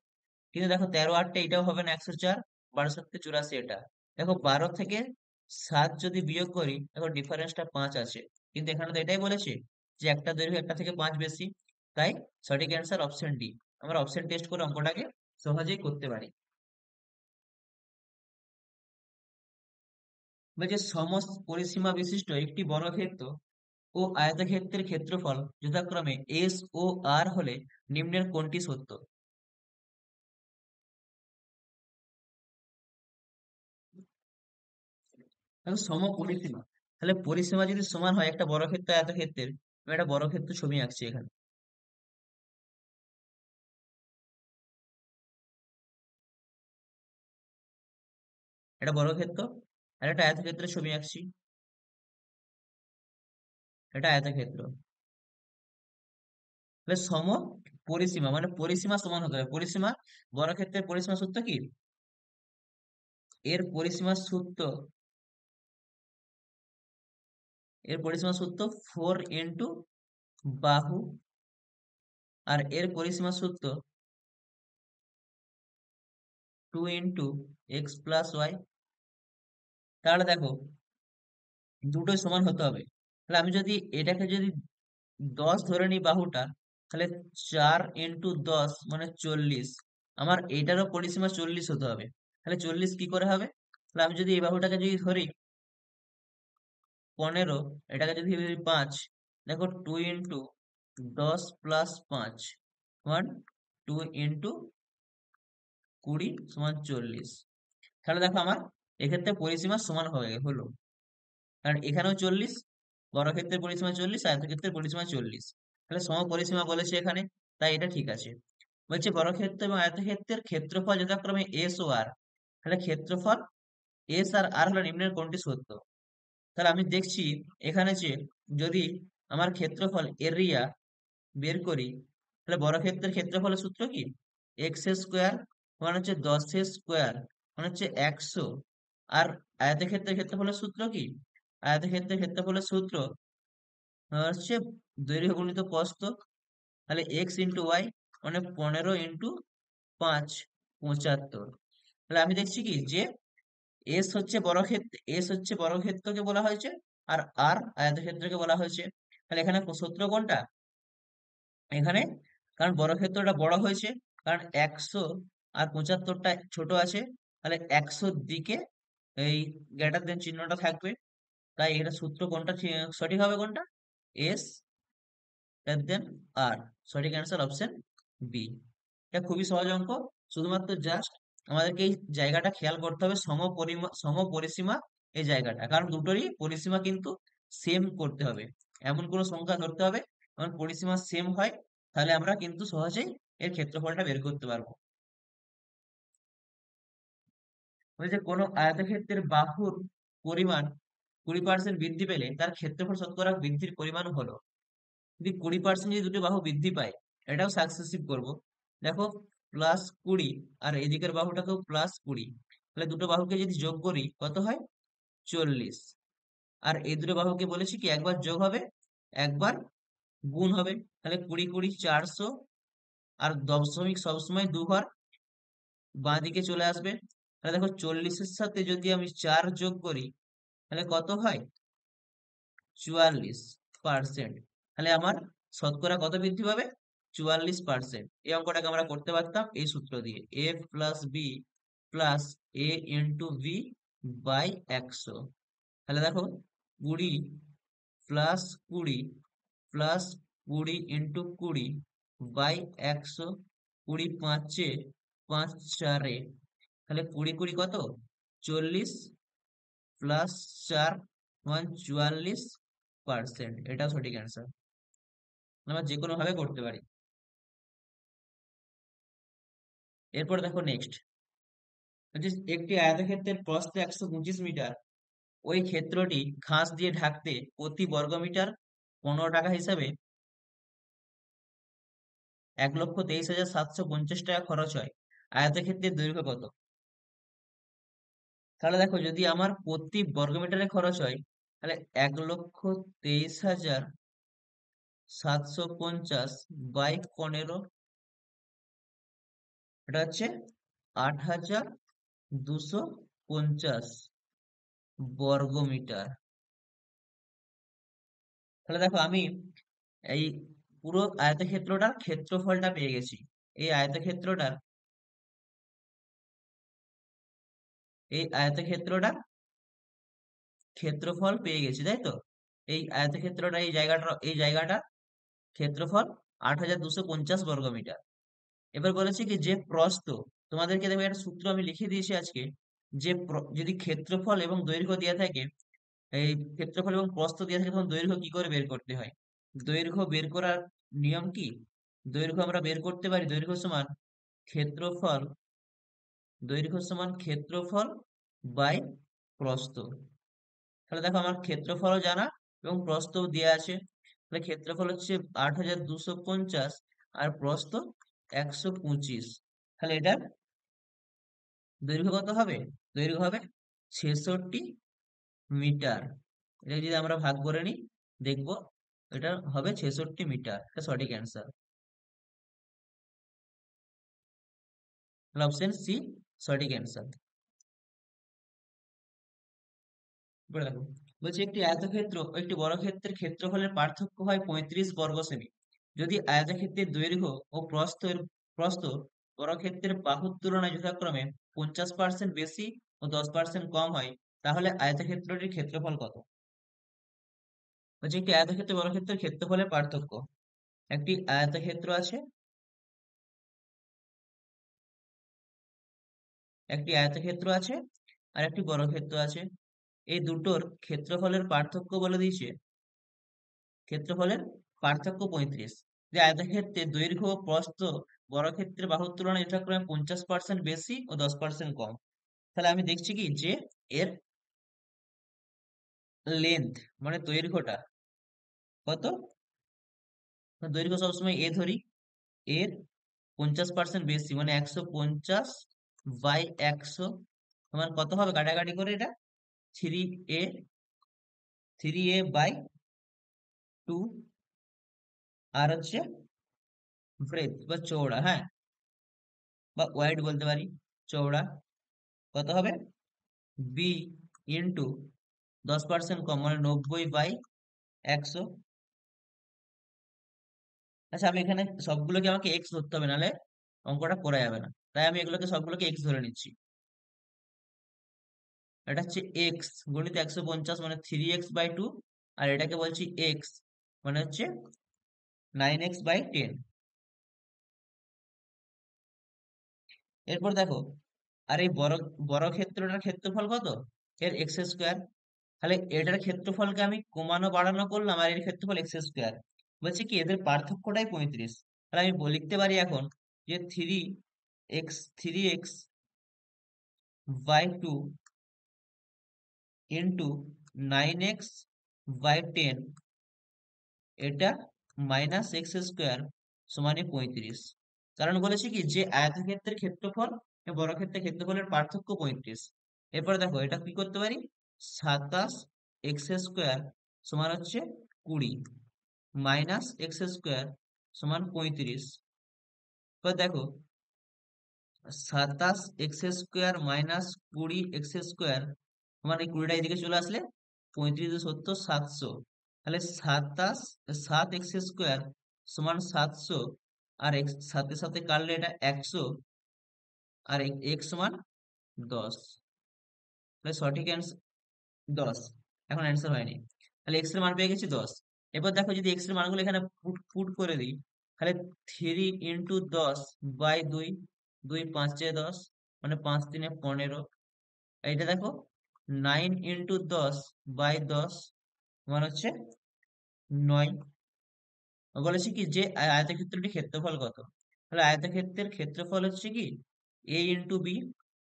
কিন্তু দেখো 13 8টা এটাও হবে না, 104, 12 7 84 এটা। দেখো 12 থেকে 7 যদি বিয়োগ করি, দেখো ডিফারেন্সটা 5 আছে। কিন্তু এখানে তো এটাই বলেছে যে একটা দৈর্ঘ্য একটা থেকে 5 বেশি। তাই সঠিক অ্যান্সার অপশন ডি। আমরা অপশন টেস্ট করে অঙ্কটাকে সহজেই করতে পারি। বলছে পরিসীমা বিশিষ্ট একটি বর্গক্ষেত্র ও আয়তক্ষেত্রের ক্ষেত্রফল যথাক্রমে এস ও আর হলে নিম্নের কোনটি সত্য? দেখো সমপরিসীমা, তাহলে পরিসীমা যদি সমান হয় একটা বর্গক্ষেত্র আয়তক্ষেত্রের, আমি একটা বর্গক্ষেত্র ছবি আঁকছি এখানে। এটা বর্গক্ষেত্র, আর একটা আয়তক্ষেত্রের ছবি আঁকছি, এটা আয়তক্ষেত্র। তাহলে পরিসীমা মানে পরিসীমা সমান হতে হবে। পরিসীমা, বর্গক্ষেত্রের পরিসীমা সূত্র কি? এর পরিসীমা সূত্র, এর পরিসীমা সূত্র 4 × বাহু আর এর পরিসীমা সূত্র 2 × x+y। তাহলে দেখো দুটোই সমান হতে হবে। তাহলে আমি যদি এটাকে যদি 10 ধরে নিই বাহুটা, তাহলে 4 × 10 মানে 40। আমার এইটারও পরিসীমা 40 হতে হবে। তাহলে 40 কি করে হবে? তাহলে আমি যদি এই বাহুটাকে যদি ধরি 15, এটাকে যদি ধরি 5, দেখো 2 × 10 + 5 সমান 2 × 20 = 40। তাহলে দেখো আমার এক্ষেত্রে পরিসীমা সমান হলো, কারণ এখানেও 40, বর্গক্ষেত্রের পরিসীমা 40, আয়তক্ষেত্রের পরিসীমা 40। তাহলে সমপরিসীমা বলেছে এখানে, তাই এটা ঠিক আছে। বলছে বর্গক্ষেত্র এবং আয়তক্ষেত্রের ক্ষেত্রফল যথাক্রমে এস ও আর। তাহলে ক্ষেত্রফল এস আর আর হলো নিম্নের কোনটি সত্য? তাহলে আমি দেখছি এখানে যে যদি আমার ক্ষেত্রফল এরিয়া বের করি, তাহলে বর্গক্ষেত্রের ক্ষেত্রফলের সূত্র কি? x² মানে হচ্ছে 10² মানে হচ্ছে 100। আর আয়তক্ষেত্রের ক্ষেত্রফলের সূত্র কি? আয়তক্ষেত্রের ক্ষেত্রফলের সূত্র হচ্ছে দৈর্ঘ্য গুণিত প্রস্থ। তাহলে x × y মানে 15 × 5 75। তাহলে আমি দেখছি কি যে এস হচ্ছে বর্গক্ষেত্রকে বলা হয়েছে, আর আর আয়তক্ষেত্রকে বলা হয়েছে। তাহলে এখানে সূত্র কোনটা? এখানে, কারণ বর্গক্ষেত্রটা বড় হয়েছে, কারণ 100 আর 75টা ছোট আছে, তাহলে 100-র দিকে এই গ্রেটার দেন চিহ্নটা থাকবে। তাই এটা সূত্র কোনটা সঠিক হবে? কোনটা? এস দেন আর। সঠিক অ্যান্সার অপশন বি। এটা খুবই সহজ অঙ্ক। শুধুমাত্র জাস্ট আমাদেরকে এই জায়গাটা খেয়াল করতে হবে, সমপরিসীমা এই জায়গাটা, কারণ দুটোরই পরিসীমা কিন্তু সেম করতে হবে। এমন কোনো সংখ্যা ধরতে হবে এমন পরিসীমা সেম হয়, তাহলে আমরা কিন্তু সহজেই এর ক্ষেত্রফলটা বের করতে পারবো। বলছে কোনো আয়তক্ষেত্রের বাহুর পরিমাণ 20% বৃদ্ধি পেলে তার ক্ষেত্রফল শতকরা বৃদ্ধির পরিমাণ হলো। যদি 20% যদি দুটো বাহু বৃদ্ধি পায়, এটাও সাকসেসিভ করব। দেখো +20 আর এদিকের বাহুটাকেও +20, তাহলে দুটো বাহুকে যদি যোগ করি কত হয়? 40। আর এই দুটো বাহুকে বলেছি কি একবার যোগ হবে, একবার গুণ হবে। তাহলে 20 × 20 400, আর দশমিক সবসময় দুঘর বাঁ দিকে চলে আসবে। তাহলে দেখো 40-এর সাথে যদি আমি 4 যোগ করি, তাহলে কত হয়? 44%। তাহলে আমার শতকরা কত বৃদ্ধি পাবে? 44%। এই অঙ্কটাকে আমরা করতে পারতাম এই সূত্র দিয়ে, a+b+a × v/100। তাহলে দেখো 20+20 + 20 × 20/100, 20 × 5 = 5×4। তাহলে 20 × 20 কত? 40 +4 44%। এটাও সঠিক অ্যান্সার। আমরা যে কোনো ভাবে করতে পারি। এরপর দেখো নেক্সট, একটি আয়তক্ষেত্রের প্রস্থ 125 মিটার, ওই ক্ষেত্রটি ঘাস দিয়ে ঢাকতে প্রতি বর্গমিটার 15 টাকা হিসাবে 1,23,750 টাকা খরচ হয়। আয়তক্ষেত্রের দৈর্ঘ্য কত? তাহলে দেখো যদি আমার প্রতি বর্গমিটারে খরচ হয়, তাহলে 1,23,750 বাই 15, এটা হচ্ছে 8,250 বর্গমিটার। তাহলে দেখো আমি এই পুরো আয়তক্ষেত্রটার ক্ষেত্রফলটা পেয়ে গেছি। এই আয়তক্ষেত্রটার এই আয়তক্ষেত্রটার ক্ষেত্রফল পেয়ে গেছি, তাই তো? এই আয়তক্ষেত্রটা এই জায়গাটা ক্ষেত্রফল 8,250 বর্গমিটার। এবার বলেছে কি যে প্রস্থ, তোমাদেরকে দেখো একটা সূত্র আমি লিখে দিয়েছি আজকে, যে যদি ক্ষেত্রফল এবং দৈর্ঘ্য দেওয়া থাকে, এই ক্ষেত্রফল এবং প্রস্থ দেওয়া থাকে, তখন দৈর্ঘ্য কি করে বের করতে হয়? দৈর্ঘ্য বের করার নিয়ম কি? দৈর্ঘ্য আমরা বের করতে পারি ক্ষেত্রফল দৈর্ঘ্য সমান ক্ষেত্রফল বাই প্রস্থ। তাহলে দেখো আমার ক্ষেত্রফলও জানা এবং প্রস্থও দেওয়া আছে। তাহলে ক্ষেত্রফল হচ্ছে 8,250 আর প্রস্থ 125। তাহলে এটার দৈর্ঘ্য কত হবে? দৈর্ঘ্য হবে 66 মিটার। এটা যদি আমরা ভাগ করে নিই, দেখবো এটা হবে 66 মিটার। এটা সঠিক অ্যান্সার। তাহলে অপশন সি সঠিক অ্যান্সার। এবার দেখো, বলছে একটি আয়তক্ষেত্র ও একটি বর্গক্ষেত্রের ক্ষেত্রফলের পার্থক্য হয় 35 বর্গ সেমি। যদি আয়তক্ষেত্রের দৈর্ঘ্য ও প্রস্থ বর্গক্ষেত্রের বাহুর তুলনায় যথাক্রমে 50% বেশি ও 10% কম হয়, তাহলে আয়তক্ষেত্রটির ক্ষেত্রফল কত? বলছে একটি আয়তক্ষেত্র বর্গক্ষেত্রের ক্ষেত্রফলের পার্থক্য। একটি আয়তক্ষেত্র আছে, একটি আয়তক্ষেত্র আছে, আর একটি বর্গক্ষেত্র আছে। এই দুটোর ক্ষেত্রফলের পার্থক্য বলে দিয়েছে, ক্ষেত্রফলের পার্থক্য 35। যে আয়তক্ষেত্রের দৈর্ঘ্য ও প্রস্থ বর্গক্ষেত্রের বাহুর তুলনায় যথাক্রমে 50% বেশি ও 10% কম। তাহলে আমি দেখছি কি যে এর লেন্থ মানে দৈর্ঘ্যটা কত, দৈর্ঘ্য সবসময় এ ধরি, এর 50% বেশি মানে 150 বাই 100 সমান কত হবে, কাটাকাটি করে এটা 3a, 3a বাই 2, আর হচ্ছে ব্রেথ বা চওড়া, হ্যাঁ, বা ওয়াইড বলতে পারি, চওড়া কত হবে, বি ইন্টু 10% কম মানে 90/100। আচ্ছা, আমি এখানে সবগুলোকে আমাকে এক্স ধরতে হবে, নাহলে অঙ্কটা করা যাবে না, তাই আমি এগুলোকে সবগুলোকে এক্স ধরে নিচ্ছি। এটা হচ্ছে এক্স গুণিত 150 মানে 3x/2, আর এটাকে বলছি এক্স মানে হচ্ছে 9x/10। এরপর দেখো, আর এই বড় বড় ক্ষেত্রটার ক্ষেত্রফল কত, এর x²। তাহলে এটার ক্ষেত্রফলকে আমি কমানো বাড়ানো করলাম, আর এর ক্ষেত্রফল x²। বলছি কি এদের পার্থক্যটাই 35। তাহলে আমি লিখতে পারি এখন যে 3x/2 ইন্টু 9x/10, এটা -x² সমানে 35। কারণ বলেছি কি যে আয়তক্ষেত্রের ক্ষেত্রফল এবং বর্গক্ষেত্রের ক্ষেত্রফলের পার্থক্য 35। এরপর দেখো এটা কি করতে পারি, 27x² সমান হচ্ছে 20 -x² সমান 35। এবার দেখো 27x² মাইনাস 20x² সমান এই 20টা এদিকে চলে আসলে 35 × 70 = 700। তাহলে 7x² সমান 700, আর x সাথে সাথে কাটলে এটা 100, আর x সমান 10। তাহলে সঠিক অ্যান্সার 10। এখন অ্যান্সার হয়নি, তাহলে x এর মান পেয়ে গেছি 10। এবার দেখো যদি x এর মানগুলো এখানে পুট পুট করে দিই, তাহলে 3 × 10/2, 2 × 5 = 10 মানে 5×3 = 15। এইটা দেখো 9 × 10/10 মানে হচ্ছে 9। বলেছি কি যে আয়তক্ষেত্রটির ক্ষেত্রফল কত। তাহলে আয়তক্ষেত্রের ক্ষেত্রফল হচ্ছে কি এ ইন্টু বি,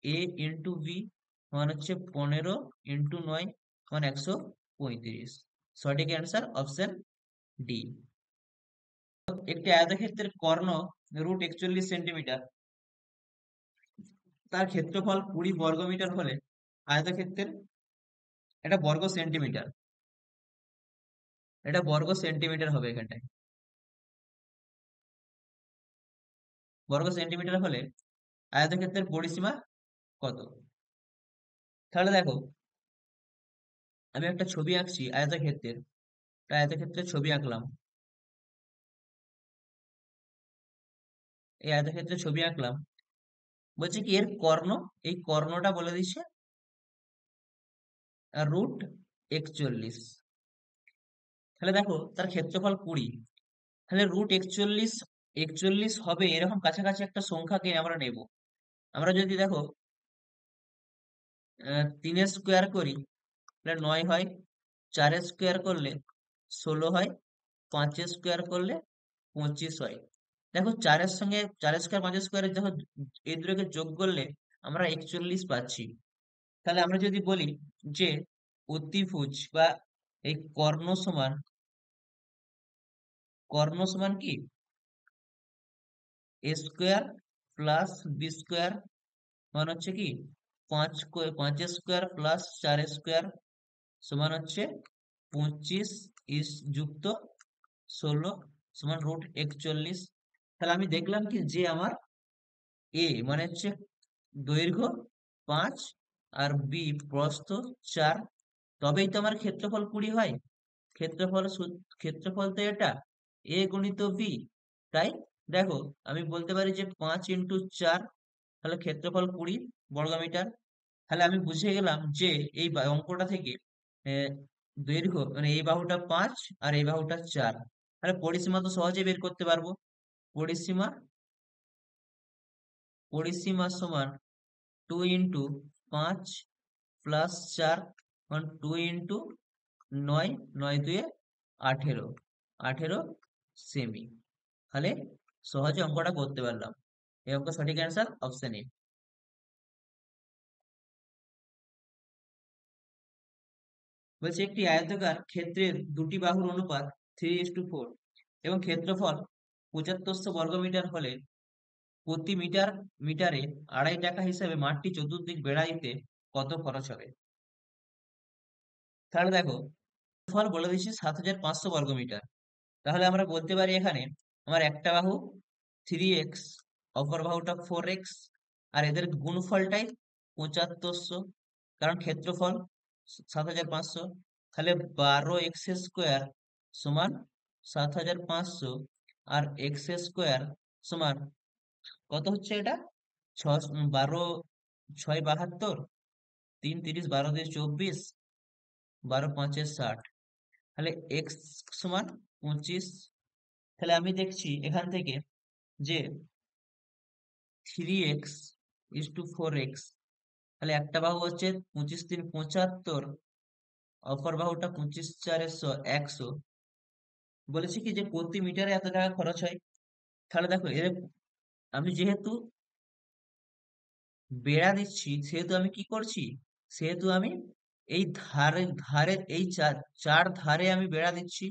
এ ইন্টু বি মানে হচ্ছে 15 × 9 মানে 135। সঠিক অ্যান্সার অপশন ডি। একটি আয়তক্ষেত্রের কর্ণ √41 সেন্টিমিটার, তার ক্ষেত্রফল 20 বর্গমিটার হলে আয়তক্ষেত্রের, এটা বর্গ সেন্টিমিটার, এটা বর্গ সেন্টিমিটার হবে এখানটায়, বর্গ সেন্টিমিটার হলে আয়তক্ষেত্রের পরিসীমা কত। তাহলে দেখো আমি একটা ছবি আঁকছি আয়তক্ষেত্রের, আয়তক্ষেত্রের ছবি আঁকলাম, এই আয়তক্ষেত্রের ছবি আঁকলাম। বলছি কি এর কর্ণ, এই কর্ণটা বলে দিচ্ছে √41। তাহলে দেখো তার ক্ষেত্রফল 20, তাহলে √41 41 হবে এরকম কাছাকাছি একটা সংখ্যাকে আমরা নেব। আমরা যদি দেখো 3 স্কোয়ার করি তাহলে 9 হয়, 4 স্কোয়ার করলে 16 হয়, 5 স্কোয়ার করলে 25 হয়। দেখো 4-এর সঙ্গে 4 স্কোয়ার 5 স্কোয়ারের দেখো এই দুটোকে যোগ করলে আমরা 41 পাচ্ছি। তাহলে আমরা যদি বলি যে অতিভুজ বা এই কর্ণ সমান কি a² + b² সমান হচ্ছে কি 5 স্কোয়ার প্লাস 4 স্কোয়ার সমান হচ্ছে 25 যুক্ত 16 সমান √41। তাহলে আমি দেখলাম কি যে আমার এ মানে হচ্ছে দৈর্ঘ্য 5 আর বি প্রস্থ 4, তবেই তো আমার ক্ষেত্রফল 20 হয়। ক্ষেত্রফল তো এটা এ গুণিত বি, তাই দেখো আমি বলতে পারি যে 5 × 4, তাহলে ক্ষেত্রফল 20 বর্গমিটার। তাহলে আমি বুঝে গেলাম যে এই অঙ্কটা থেকে আহ, দৈর্ঘ্য মানে এই বাহুটা 5 আর এই বাহুটা 4, তাহলে পরিসীমা তো সহজে বের করতে পারবো। পরিসীমা পরিসীমা সমান 2 × 5 প্লাস 4, মানে 2 × 9, 9 × 2 18, 18 সেমি। তাহলে সহজে অঙ্কটা করতে পারলাম। এই অঙ্ক সঠিক অ্যান্সার অপশন এ। বলছে একটি আয়তাকার ক্ষেত্রের দুটি বাহুর অনুপাত 3:4 এবং ক্ষেত্রফল 7500 বর্গমিটার হলে প্রতি মিটারে 2.5 টাকা হিসাবে মাঠটি চতুর্দিক বেড়া দিতে কত খরচ হবে? তাহলে দেখো, ফল বলে দিচ্ছি 7500 বর্গমিটার। তাহলে আমরা বলতে পারি এখানে আমার একটা বাহু 3x, অপর বাহুটা 4x, আর এদের গুণফলটাই 7500, কারণ ক্ষেত্রফল 7500। তাহলে 12x² সমান 7500, আর x² সমান কত হচ্ছে এটা? 12, 6 72, 3 30, 12 2 24, 12 5 60, তাহলে এক্স সমান 25। তাহলে আমি দেখছি এখান থেকে যে 3x:4x, তাহলে একটা বাহু হচ্ছে 25 3 75, অপর বাহুটা 25 4 100। বলেছি কি যে প্রতি মিটারে এত টাকা খরচ হয়। তাহলে দেখো এর আমি যেহেতু বেড়া দিচ্ছি, সেহেতু আমি কি করছি, সেহেতু আমি এই ধারে ধারে এই চার চার ধারে আমি বেড়া দিচ্ছি।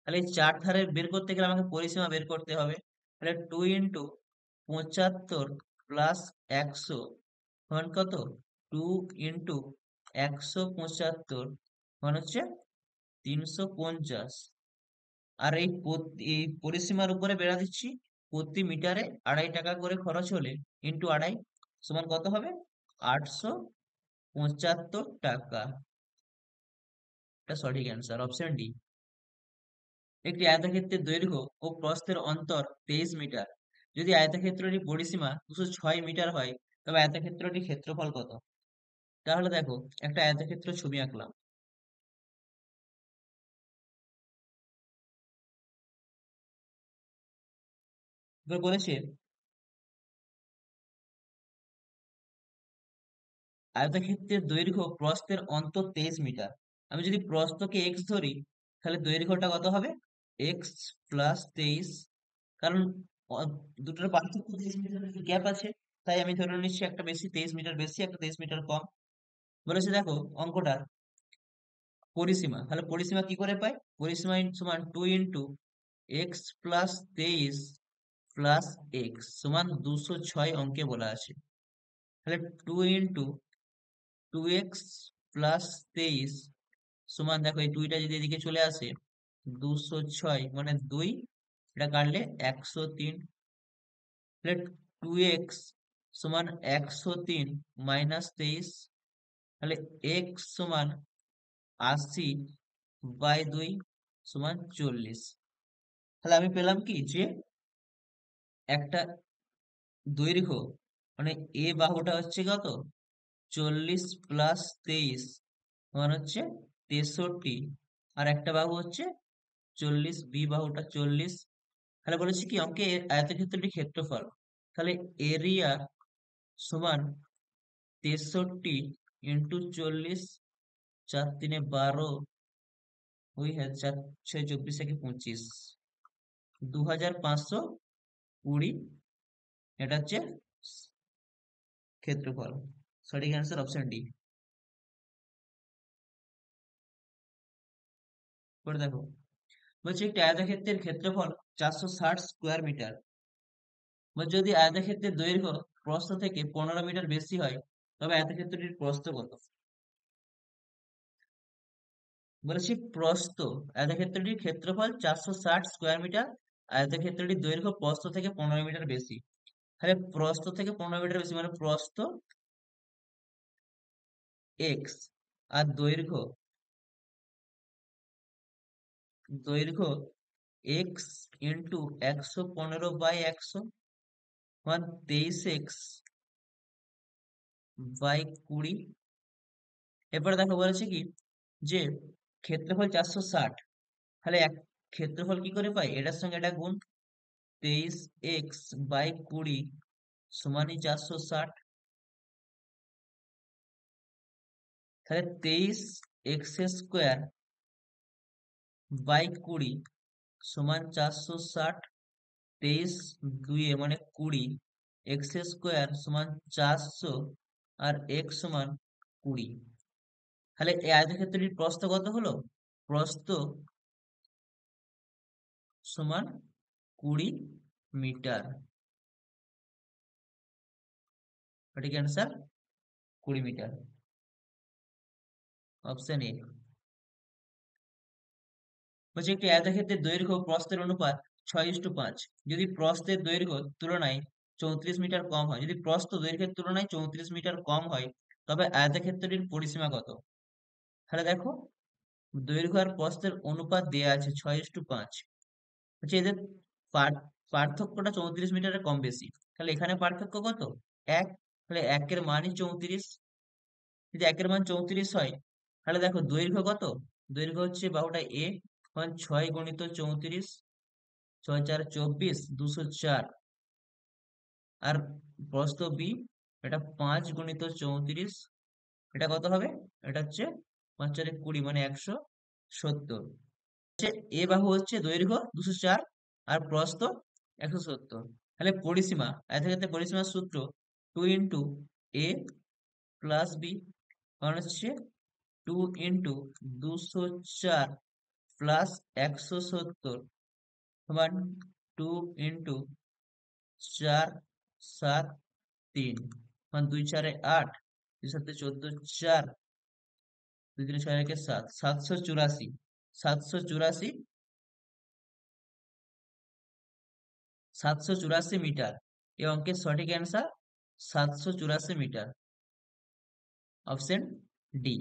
তাহলে এই চার ধারে বের করতে গেলে আমাকে পরিসীমা বের করতে হবে। তাহলে 2 × 75 প্লাস 100 সমান কত? 2 × 175 মানে হচ্ছে 350। আর এই পরিসীমার উপরে বেড়া দিচ্ছি, প্রতি মিটারে 2.5 টাকা করে খরচ হলে ইন্টু 2.5 সমান কত হবে? 875 টাকা। এটা সঠিক অ্যান্সার অপশন ডি। একটি আয়তক্ষেত্রের দৈর্ঘ্য ও প্রস্থের অন্তর 23 মিটার। যদি আয়তক্ষেত্রটির পরিসীমা 206 মিটার হয়, তবে আয়তক্ষেত্রটির ক্ষেত্রফল কত? তাহলে দেখো একটা আয়তক্ষেত্র ছবি আঁকলাম। এবার বলেছে আয়তক্ষেত্রের দৈর্ঘ্য প্রস্থের অন্তর 23 মিটার। আমি যদি প্রস্থকে এক্স ধরি, তাহলে দৈর্ঘ্যটা কত হবে? এক্স প্লাস 23, কারণ অ- দুটোর পার্থক্য 23 মিটারের গ্যাপ আছে, তাই আমি ধরে নিচ্ছি একটা বেশি 23 মিটার বেশি, একটা 23 মিটার কম। বলেছে দেখো অঙ্কটার পরিসীমা, তাহলে পরিসীমা কি করে পাই? পরিসীমা সমান 2 × x+23 প্লাস এক্স সমান 206 অঙ্কে বলা আছে। তাহলে 2 × 2x+23 সমান, দেখো এই দুইটা যদি এদিকে চলে আসে, 206 মানে 2, এটা কাটলে 103। তাহলে 2x সমান 103 মাইনাস 23, তাহলে x সমান 80/2 সমান 40। তাহলে আমি পেলাম কি যে একটা দৈর্ঘ্য মানে এ বাহুটা হচ্ছে কত? 40 + 23 মানে হচ্ছে 63, আর একটা বাহু হচ্ছে 40, বি বাহুটা 40। তাহলে বলেছি কি অঙ্কে আয়তক্ষেত্রটি ক্ষেত্রফল, তাহলে এরিয়া সমান 63 × 40, 4 3 12, ওই হ্যাঁ 4 6 24 25, 2520, এটা হচ্ছে ক্ষেত্রফল। সঠিক অ্যান্সার অপশন ডি। পরে দেখো, বলছে একটি আয়তক্ষেত্রের ক্ষেত্রফল 460 স্কোয়ার মিটার। বলছে যদি আয়তক্ষেত্রের দৈর্ঘ্য প্রস্থ থেকে 15 মিটার বেশি হয়, তবে আয়তক্ষেত্রটির প্রস্থ কত? বলেছি প্রস্থ, আয়তক্ষেত্রটির ক্ষেত্রফল 460 স্কোয়ার মিটার, আয়তক্ষেত্রটির দৈর্ঘ্য প্রস্থ থেকে 15 মিটার বেশি। তাহলে প্রস্থ থেকে 15 মিটার বেশি, মানে প্রস্থ এক্স, আর দৈর্ঘ্য, দৈর্ঘ্য এক্স ইন্টু 115/100, মানে 23x বাই 20। এরপরে দেখো বলেছে কি যে ক্ষেত্রফল 460, তাহলে এক ক্ষেত্রফল কি করে পাই, এটার সঙ্গে এটা গুণ, 23x/20 সমানই 460। তাহলে 23x² বাই 20 সমান 460। 23 দুইয়ে মানে 20, x² সমান 400, আর x সমান 20। তাহলে এই আয়তক্ষেত্রটির প্রস্থ কত হলো, প্রস্থ সমান 20 মিটার। সঠিক অ্যান্সার 20 মিটার, অপশন এ। বলছে একটি আয়তক্ষেত্রের দৈর্ঘ্য ও প্রস্থের অনুপাত 6:5। যদি প্রস্থের দৈর্ঘ্য তুলনায় 34 মিটার কম হয়, যদি প্রস্থ দৈর্ঘ্যের তুলনায় 34 মিটার কম হয়, তবে আয়তক্ষেত্রটির পরিসীমা কত? তাহলে দেখো, দৈর্ঘ্য আর প্রস্থের অনুপাত দেয়া আছে 6:5। হচ্ছে এদের পার্থক্যটা 34 মিটারের কম বেশি। তাহলে এখানে পার্থক্য কত, 1। তাহলে 1-এর মানই 34। যদি 1-এর মান 34 হয়, তাহলে দেখো দৈর্ঘ্য কত, দৈর্ঘ্য হচ্ছে বাহুটা এ, মানে 6 × 34, 6×4 = 24, 204। আর প্রস্থ বি, এটা 5 × 34, এটা কত হবে, এটা হচ্ছে 5×4 = 20, মানে 170। এ বাহু হচ্ছে দৈর্ঘ্য 204 আর প্রস্থ 170। তাহলে পরিসীমা, আয়তক্ষেত্রের পরিসীমার সূত্র 2 × a+b, মানে হচ্ছে 2 × 204 প্লাস 170 সমান 2 × 4, 7, 3, মানে 2×4 = 8, 2×7 = 14, 4, 2×3 = 6, 784, 784, 784 মিটার। এই অঙ্কের সঠিক অ্যান্সার 784 মিটার, অপশন ডি।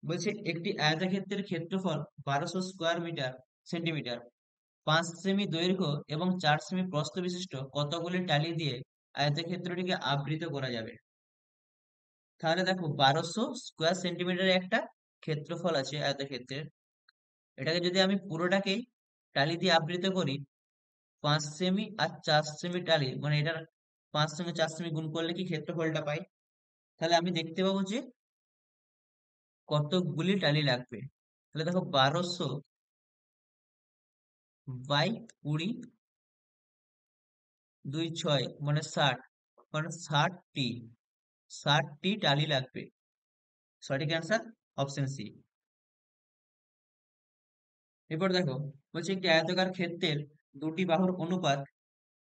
বলছে একটি আয়তক্ষেত্রের ক্ষেত্রফল 1200 স্কোয়ার সেন্টিমিটার, 5 সেমি দৈর্ঘ্য এবং 4 সেমি প্রস্থ বিশিষ্ট কতগুলি টালি দিয়ে আয়তক্ষেত্রটিকে আবৃত করা যাবে? তাহলে দেখো 1200 স্কোয়ার সেন্টিমিটারের একটা ক্ষেত্রফল আছে আয়তক্ষেত্রের, এটাকে যদি আমি পুরোটাকেই টালি দিয়ে আবৃত করি, 5 সেমি আর 4 সেমি টালি, মানে এটার 5 সঙ্গে 4 সেমি গুণ করলে কি ক্ষেত্রফলটা পাই। তাহলে আমি দেখতে পাবো যে কতগুলি টালি লাগবে। তাহলে দেখো 1200/20, 2 6 মানে 60, মানে 60টি, 60টি টালি লাগবে। সঠিক অ্যান্সার অপশন সি। এরপর দেখো, বলছে দুটি বাহুর অনুপাত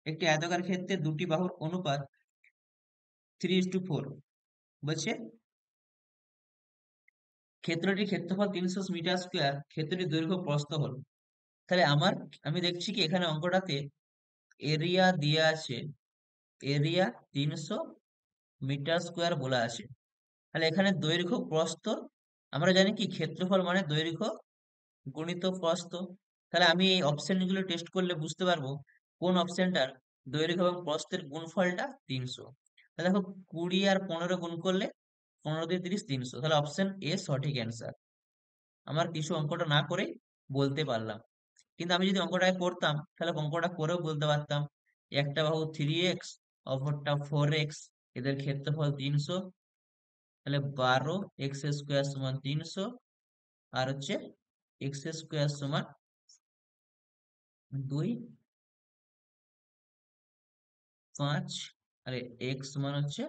একটি আয়তাকার ক্ষেত্রে দুটি বাহুর অনুপাত 3:4। বলছে ক্ষেত্রটির ক্ষেত্রফল 300 মিটার স্কোয়ার, ক্ষেত্রটির দৈর্ঘ্য প্রস্থ হল। তাহলে আমি দেখছি কি এখানে অঙ্কটাতে এরিয়া দিয়ে আছে, এরিয়া 300 মিটার স্কোয়ার বলা আছে। তাহলে এখানে দৈর্ঘ্য প্রস্থ, আমরা জানি কি ক্ষেত্রফল মানে দৈর্ঘ্য গুণিত প্রস্থ। তাহলে আমি এই অপশন গুলো টেস্ট করলে বুঝতে পারবো কোন অপশনটার দৈর্ঘ্য এবং প্রস্থের গুণফলটা 300। তাহলে দেখো 20 আর 15 গুণ করলে 15 দিয়ে 30, 300। তাহলে অপশন এ সঠিক অ্যান্সার। আমার কিছু অঙ্কটা না করেই বলতে পারলাম, কিন্তু আমি যদি অঙ্কটা করতাম তাহলে অঙ্কটা করেও বলতে পারতাম। একটা বাহু 3x, অপরটা 4x, এদের ক্ষেত্রফল 300। তাহলে 12x² সমান 300, আর হচ্ছে x² সমান 2, 5, আরে x সমান হচ্ছে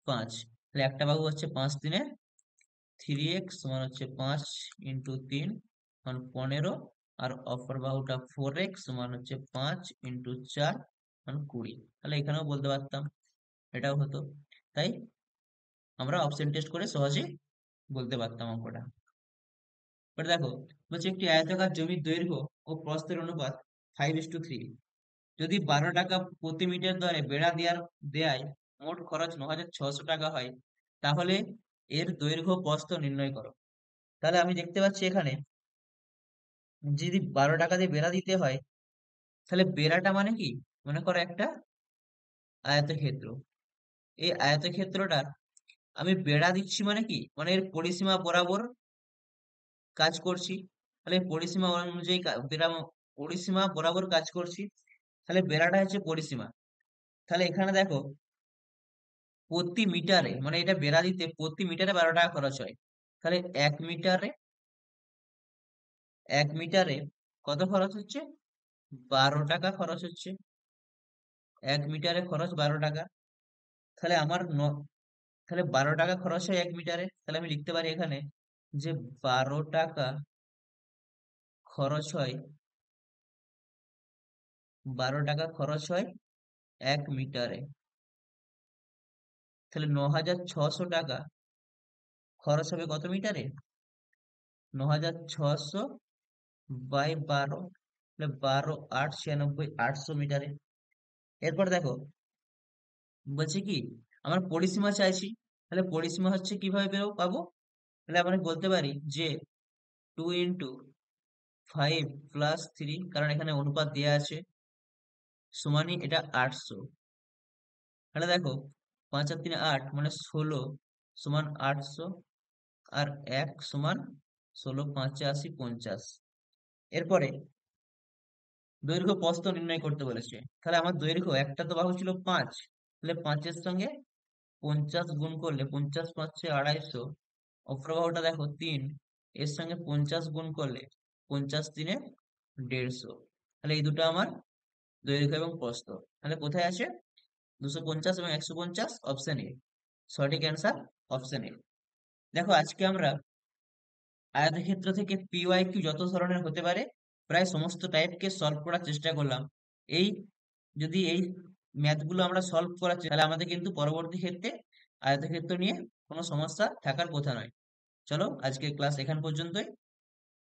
5। তাহলে একটা বাহু হচ্ছে 5×3, 3x সমান হচ্ছে 5×3 মানে 15, আর অপর বাহুটা 4x সমান হচ্ছে 5×4 মানে 20। তাহলে এখানেও বলতে পারতাম, এটাও হতো। তাই আমরা অপশন টেস্ট করে সহজেই বলতে পারতাম অঙ্কটা। বাট দেখো, বলছে একটি আয়তাকার জমির দৈর্ঘ্য ও প্রস্থের অনুপাত 5:3। যদি 12 টাকা প্রতি মিটার দরে বেড়া দেয়ায় মোট খরচ 9,600 টাকা হয়, তাহলে এর দৈর্ঘ্য প্রস্থ নির্ণয় করো। তাহলে আমি দেখতে পাচ্ছি এখানে, যদি 12 টাকা দিয়ে বেড়া দিতে হয়, তাহলে বেড়াটা মানে কি? মনে করো একটা আয়তক্ষেত্র। এই আয়তক্ষেত্রটার আমি বেড়া দিচ্ছি মানে কি, মানে এর পরিসীমা বরাবর কাজ করছি। তাহলে পরিসীমা অনুযায়ী পরিসীমা বরাবর কাজ করছি। তাহলে বেড়াটা হচ্ছে পরিসীমা। তাহলে এখানে দেখো, প্রতি মিটারে, মানে এটা বেড়া দিতে প্রতি মিটারে 12 টাকা খরচ হয়। তাহলে 1 মিটারে, 1 মিটারে কত খরচ হচ্ছে? 12 টাকা খরচ হচ্ছে। 1 মিটারে খরচ 12 টাকা। তাহলে তাহলে 12 টাকা খরচ হয় 1 মিটারে। তাহলে আমি লিখতে পারি এখানে যে 12 টাকা খরচ হয়, 12 টাকা খরচ হয় 1 মিটারে। তাহলে 9,600 টাকা খরচ হবে কত মিটারে? 9,600 বাই 12, 12 8 96, 800 মিটারে। এরপর দেখো, বলছে কি, আমার পরিসীমা চাইছি। তাহলে পরিসীমা হচ্ছে কিভাবে পাবো? তাহলে আমরা বলতে পারি যে 2 × 5 + 3, কারণ এখানে অনুপাত দেওয়া আছে, সমানই এটা 800। তাহলে দেখো, 5 আর 3 8 মানে 16 সমান 800, আর 1 সমান 16, 5 80, 50। এরপরে দৈর্ঘ্য প্রস্থ নির্ণয় করতে বলেছে। তাহলে আমার দৈর্ঘ্য, একটা তো বাহু ছিল 5, তাহলে 5-এর সঙ্গে 50 গুণ করলে, 50×5 = 250। অপর বাহুটা দেখো 3, এর সঙ্গে 50 গুণ করলে 50×3 = 150। তাহলে এই দুটো আমার দৈর্ঘ্য এবং প্রস্থ। তাহলে কোথায় আছে? 250 এবং 150, অপশন এ। সঠিক অ্যান্সার অপশন এ। দেখো, আজকে আমরা আয়তক্ষেত্র থেকে PYQ যত ধরনের হতে পারে প্রায় সমস্ত টাইপকে সলভ করার চেষ্টা করলাম। এই যদি এই ম্যাথগুলো আমরা সলভ করার তাহলে আমাদের কিন্তু পরবর্তী ক্ষেত্রে আয়তক্ষেত্র নিয়ে কোনো সমস্যা থাকার কথা নয়। চলো, আজকের ক্লাস এখান পর্যন্তই।